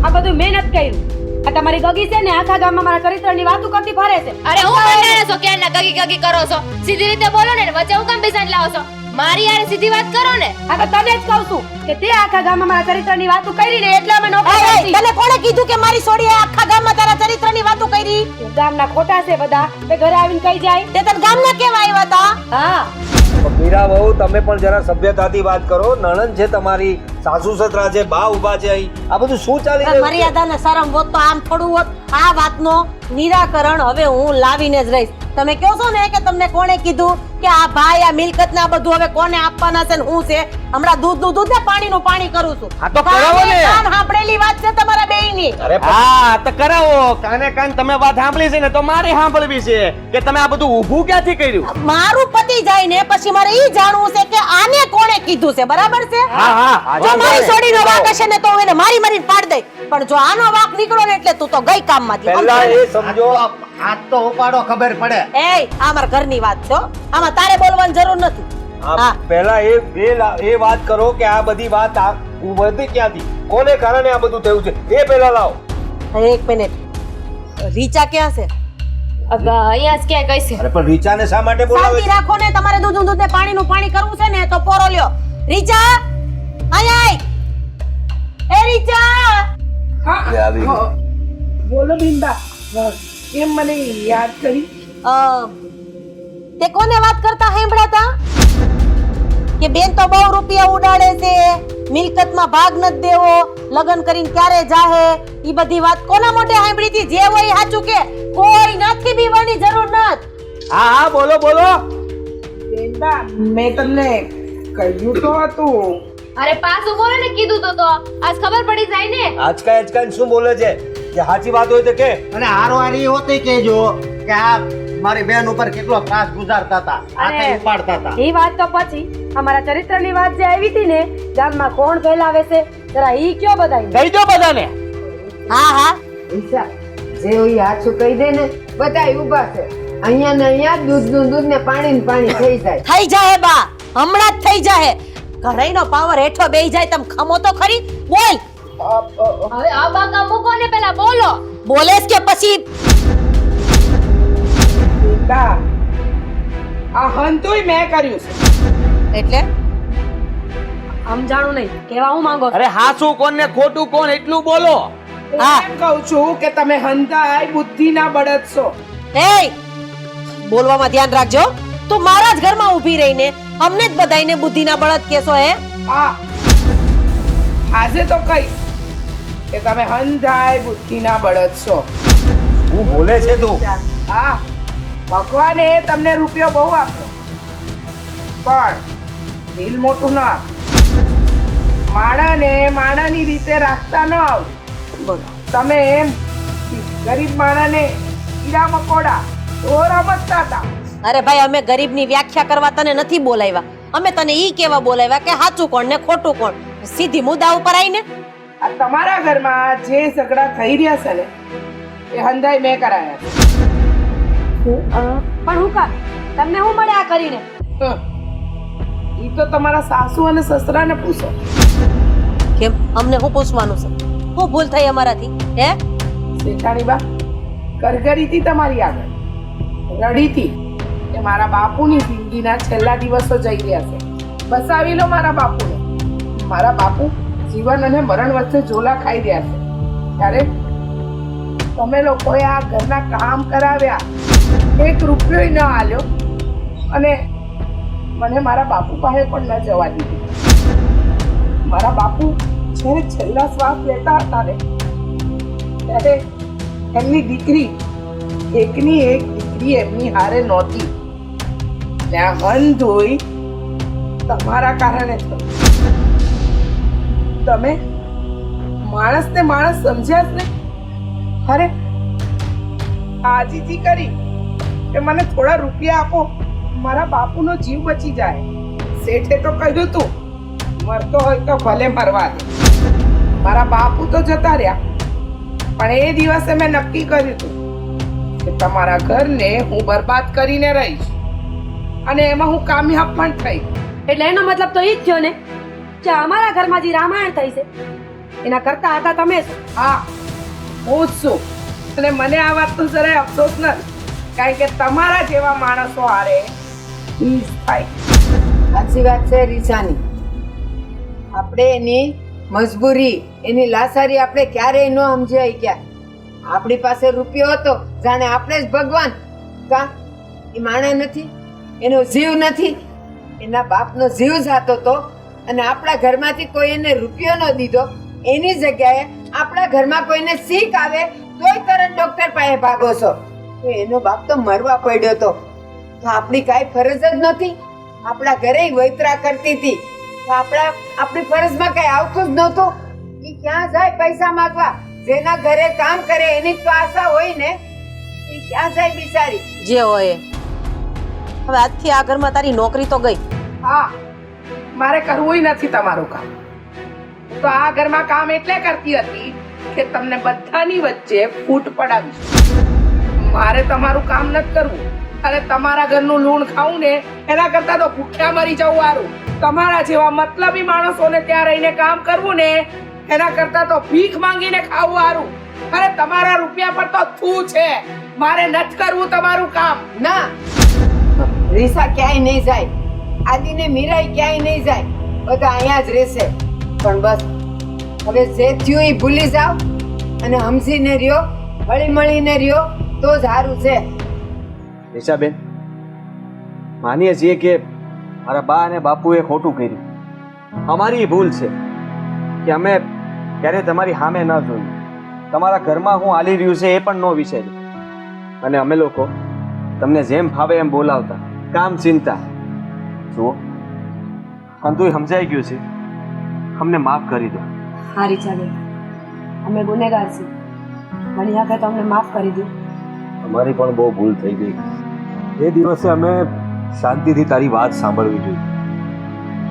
આ બધું મહેનત કર્યું. આ તમારી ગગી છે ને આખા ગામમાં મારા ચરિત્રની વાતો કરતી ફરે છે. અરે હું કંટાળે છો ક્યારના ગગી ગગી કરો છો? સીધી રીતે બોલો ને વચ્ચે હું કામ બેસાઈને લાવો છો? મારી યાર સીધી વાત કરો ને. આ તો તને જ કહું છું કે તે આખા ગામમાં મારા ચરિત્રની વાતો કરી ને એટલે અમે નોકરી એય, કરી. તને કોણે કીધું કે મારી સોડીએ આખા ગામમાં તારા ચરિત્રની વાતો કરી? ગામના ખોટા છે બધા. તે ઘરે આવીને કહી જાય. તે તને ગામના કેવા આવ્યા હતા? હા મીરા વહુ તમે પણ જરા સભ્યતાથી વાત કરો. નણંદ છે તમારી, સાસુ સસરા છે, બા ઉભા છે અહીં. આ બધું શું ચાલી રહ્યું છે? મર્યાદા ને શરમ હોત તો આમ થોડું હોત. આ વાતનો નિરાકરણ હવે હું લાવીને જ રહીશ. તમે કહો છો ને કે તમને કોણે કીધું કે આ ભાઈ આ મિલકત ને આ બધું હવે કોને આપવાના છે ને હું છે? હમણાં દૂધનું દૂધ ને પાણીનું પાણી કરું છું. હા તો કરાવો ને. કાન સાંભળેલી વાત છે તમારા બેયની. અરે પણ હા તો કરાવો. કાને કાન તમે વાત સાંભળી છે ને તો મારે સાંભળવી છે કે તમે આ બધું ઊભું ક્યાંથી કર્યું. મારું પતિ જાય ને પછી મારે ઈ જાણવું છે કે આને કોણે કીધું છે. બરાબર છે? હા હા જો મારી છોડીનો વાંક હશે ને તો હું એને મારી મારીને પાડ દઈ. પણ જો આનો વાંક નીકળો ને એટલે તું તો ગઈ કામમાંથી પહેલા એ સમજો હાથ તો ઉપાડો ખબર પડે. એ આ મારા ઘરની વાત છે હો. આમાં તારે બોલવાની જરૂર નથી. હા પહેલા એ વાત કરો કે આ બધી વાત વધી ક્યાંથી, કોને કારણે આ બધું થયું છે એ પહેલા લાવો. એક મિનિટ, રીચા ક્યાં છે? અહીંયા જ ક્યાંય કઈ છે. અરે પણ રીચાને શા માટે બોલાવે શાંતિ છે? રાખો ને, તમારે દૂધ ને પાણીનું પાણી કરવું છે ને તો પોરો લ્યો. રીચા આય આય, એ રીચા. હા આવી ગઈ. બોલો બિંદા, કેમ મને યાદ કરી? તે કોને વાત કરતા સાંભળ્યા કે બેન તો બહુ રૂપિયા ઉડાડે છે, મિલકતમાં ભાગ નથી દેવો, લગ્ન કરીને ક્યારે જાહે, ઈ બધી વાત કોના મોઢે સાંભળી હતી? જે હોય સાચું કે, કોઈ નથી બીવાની જરૂર નથી. હા હા બોલો બોલો. બિંદા, મેં તમને કહ્યું તો હતું. અરે પાછું બોલે ને, કીધું તો આજ ખબર પડી જાય ને. આજકાલ શું બોલે છે? જે સાચી વાત હોય તો કે. અને હારવારી હોતી કેજો કે આ મારી બેન ઉપર કેટલો ત્રાસ ગુજારતા હતા, હાથે ઉપાડતા હતા. એ વાત તો પછી અમારા ચરિત્રની વાત જે આવી હતી ને, ગામમાં કોણ ફેલાવે છે જરા ઈ કયો બધાય. કહી દો બધાને. હા હા, ઈશા, જે હોય હાચું કહી દે ને, બધાય ઊભા છે. અહીંયા ને અહીંયા દૂધનું દૂધ ને પાણીનું પાણી થઈ જાય. થઈ જાહે બા, હમણાં જ થઈ જાહે. ઘરેનો પાવર હેઠો બેહી જાય, તમે ખમો તો ખરી. બોલ. હવે આ બાકા મૂકો ને પેલા બોલો. બોલેસ કે પછી બિંદા, આ હંતુય મેં કર્યું છે. એટલે સમજાણું નહીં, કેવા હું માંગો છો? અરે હાચું કોણ ને ખોટું કોણ એટલું બોલો. હું હા. એમ કહું છું કે તમે હંતાય બુદ્ધિના બળદ છો. એ બોલવામાં ધ્યાન રાખજો. તું મારા જ ઘરમાં ઊભી રહીને અમને જ બધાઈને બુદ્ધિના બળદ કેસો હે? હા, આજે તો કહીશ કે તમે હંધાય બુદ્ધિના બળદ છો. હું બોલે છે તું? હા, ભગવાને તમને રૂપિયો બહુ આપ્યો, પણ દિલ મોટું ના આપ્યું. માણાને માણાની રીતે રાખતા ન આવડે. તમે એમ ગરીબ માણાને ઈડા મકોડા તો રમતતા હતા. અરે ભાઈ, અમે ગરીબની વ્યાખ્યા કરવા તને નથી બોલાવ્યા. અમે તને ઈ કેવા બોલાવ્યા કે સાચું કોણ ને ખોટું કોણ. સીધી મુદ્દા ઉપર આવીને. આ તમારા ઘરમાં જે ઝઘડા થઈ રહ્યા છે ને, એ હંધાઈ મેં કરાયા છે. પણ હું કા તમને હું મળે આ કરીને? ઈ તો તમારા સાસુ અને સસરાને પૂછો. કેમ, અમને શું પૂછવાનું છે? શું ભૂલ થઈ અમારાથી? હે શેઠાણી બા કરગરીથી તમારી આગળ રડીથી કે મારા બાપુની જિંદગીના છેલ્લા દિવસો જઈ રહ્યા છે, બસાવી લો મારા બાપુને. મારા બાપુ જીવન અને મરણ વચ્ચે ઝોલા ખાઈ રહ્યા છે, ત્યારે તમે લોકોએ આ ઘરના કામ કરાવ્યા, એક રૂપિયો ન આલ્યો અને મને મારા બાપુ પાસે પણ ન જવા દીધું. મારા બાપુ જ્યારે છેલ્લા શ્વાસ લેતા હતા ને, ત્યારે એમની દીકરી, એકની એક દીકરી એમની હારે નહોતી. ત્યાં હંધોઈ તમારા કારણે થયું. તમે માણસને માણસ સમજ્યા જ નહીં. અરે આજીજી કરી કે મને થોડા રૂપિયા આપો, મારા બાપુનો જીવ બચી જાય. શેઠે તો કહ્યું તું મરતો હોય તો ભલે મરવા દે. મારા બાપુ તો જતા રહ્યા, પણ એ દિવસે મેં નક્કી કર્યું હતું કે તમારા ઘરને હું બરબાદ કરીને રહીશ, અને એમાં હું કામયાબ પણ થઈ. એટલે એનો મતલબ તો ઈ જ થયો ને કે અમારા ઘરમાં જે રામાયણ થઈ છે એના કરતા હતા તમે જ. હા, હું જ છું. અને મને આ વાતનો જરાય અફસોસ નથી, કારણ કે તમારા જેવા માણસો હારે ઈ જ થાય. સાચી વાત છે રીસાની. આપણે એની મજબૂરી, એની લાસારી આપણે ક્યારેય ન સમજાઈ ગયા. આપણી પાસે રૂપિયો હતો જાણે આપણે જ ભગવાન. કા એ માણસ નથી, એનો જીવ નથી, એના બાપનો જીવ જાતો હતો, અને આપણા ઘરમાંથી કોઈ એને રૂપિયો ન દીધો. એની જગ્યાએ આપણા ઘરમાં કોઈને શીખ આવે તોય તરત ડોક્ટર પાસે ભાગો છો. તો એનો બાપ તો મરવા પડ્યો હતો, તો આપણી કાંઈ ફરજ જ નથી. આપણા ઘરે વૈતરા કરતી હતી, તો આપણી ફરજમાં કઈ આવતું જ નહોતું. એ ક્યાં જાય પૈસા માંગવા? જેના ઘરે કામ કરે એની તો આશા હોય ને, એ ક્યાં જાય બિચારી? જે હોય એ. હવે આજથી આ ઘરમાં તારી નોકરી તો ગઈ. હા, મારે કરવું નથી તમારું કામ. હું તો આ ઘરમાં કામ એટલે કરતી હતી કે તમને બધાની વચ્ચે ફૂટ પડાવીશ. મારે તમારું કામ નથી કરવું અને તમારા ઘરનું લૂણ ખાવું ને એના કરતા તો ભૂખ્યા મરી જવું સારું. તમારા જેવા મતલબી માણસોને ત્યાં રહીને કામ કરવું ને એના કરતા તો ભીખ માંગીને ખાવું સારું. અરે તમારા રૂપિયા પર તો થૂ છે. મારે નથી કરવું તમારું કામ. ના, રીસા ક્યાંય નહીં જાય, આદિ ને મીરાઈ ક્યાંય નહીં જાય, બધા અહીંયા જ રહેશે. પણ બસ હવે જે થયું એ ભૂલી જાઓ અને સમજીને રહ્યો, હળી મળીને રહ્યો તો જ સારું છે. રીસાબેન, માનીએ છીએ કે મારા બા અને બાપુએ ખોટું કર્યું. અમારી ભૂલ છે કે અમે ક્યારે તમારી સામે ન જોયું, તમારા ઘરમાં હું હાલી રહ્યું છે એ પણ ન વિચાર્યું, અને અમે લોકો તમને જેમ ફાવે એમ બોલાવતા, કામ ચિંતા. જુઓ, અંતુય સમજાઈ ગયું છે, અમને માફ કરી દો. હા રીચાબેન, અમે ગુનેગાર છીએ, ઘણી વખત અમને માફ કરી દો. અમારી પણ બહુ ભૂલ થઈ ગઈ. એ દિવસે અમે શાંતિથી તારી વાત સાંભળવી જોઈએ.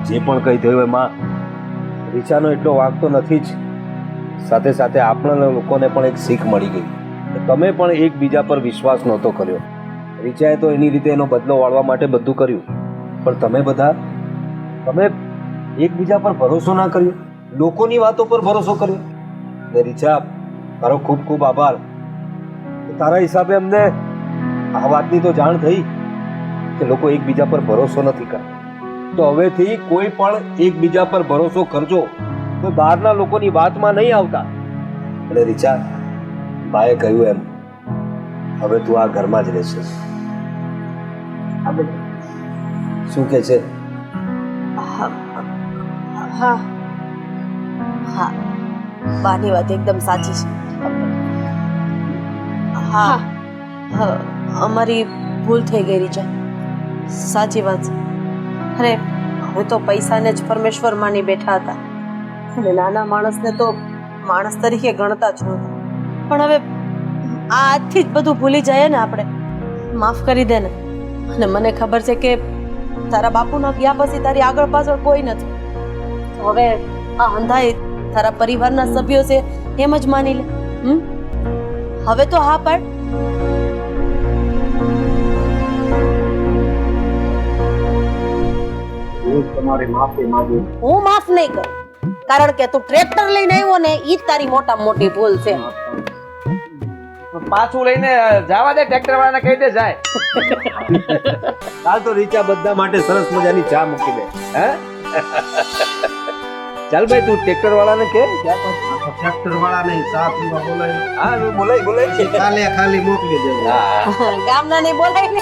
જે પણ કંઈ થયું એમાં રીચાનો એટલો વાંક તો નથી જ, સાથે સાથે આપણા લોકોને પણ એક શીખ મળી ગઈ કે તમે પણ એકબીજા પર વિશ્વાસ નહોતો કર્યો. રીચાએ તો એની રીતે એનો બદલો વાળવા માટે બધું કર્યું, પણ તમે એકબીજા પર ભરોસો ના કર્યો, લોકોની વાતો પર ભરોસો કર્યો. ને રીચા, તારો ખૂબ ખૂબ આભાર. તારા હિસાબે અમને આ વાતની તો જાણ થઈ કે લોકો એકબીજા પર ભરોસો નથી કરતા. તો હવેથી કોઈ પણ એકબીજા પર ભરોસો કરજો, કોઈ બહારના લોકોની વાતમાં નહીં આવતા. એટલે રીચા, ભાઈએ કહ્યું એમ હવે તું આ ઘરમાં જ રહેશે. શું કે છે? હા હા, બાની વાત એકદમ સાચી છે. હા, અમારી ભૂલ થઈ ગઈ રીચા, સાચી વાત છે. અરે હવે તો પૈસાને જ પરમેશ્વર માની બેઠા હતા અને નાના માણસને તો માણસ તરીકે ગણતા જ નહોતા. પણ હવે આ આજથી જ બધું ભૂલી જાય ને આપણે. માફ કરી દે ને. અને મને ખબર છે કે તારા બાપુના ગયા પછી તારી આગળ પાછળ કોઈ નથી. તો હવે આ અંધાઈ તારા પરિવારના સભ્યો છે એમ જ માની લે. હવે તો હા પાડ. તમારી માફી માંગુ. હું માફ નહીં કરું, કારણ કે તું ટ્રેક્ટર લઈને આવ્યો ને ઈ જ તારી મોટામાં મોટી ભૂલ છે. પાછું લઈને જવા દે, ટ્રેક્ટર વાળાને કહી દે જાય. ચાલ તો રીચા બધા માટે સરસ મજાની ચા મૂકી દે. હે ચાલ ભાઈ, તું ટ્રેક્ટર વાળાને કે ટ્રેક્ટર વાળાને ચા પીવા બોલાય. હા, બોલાય કાલે ખાલી મોકલી દેવું. ગામના નહીં બોલાય ને.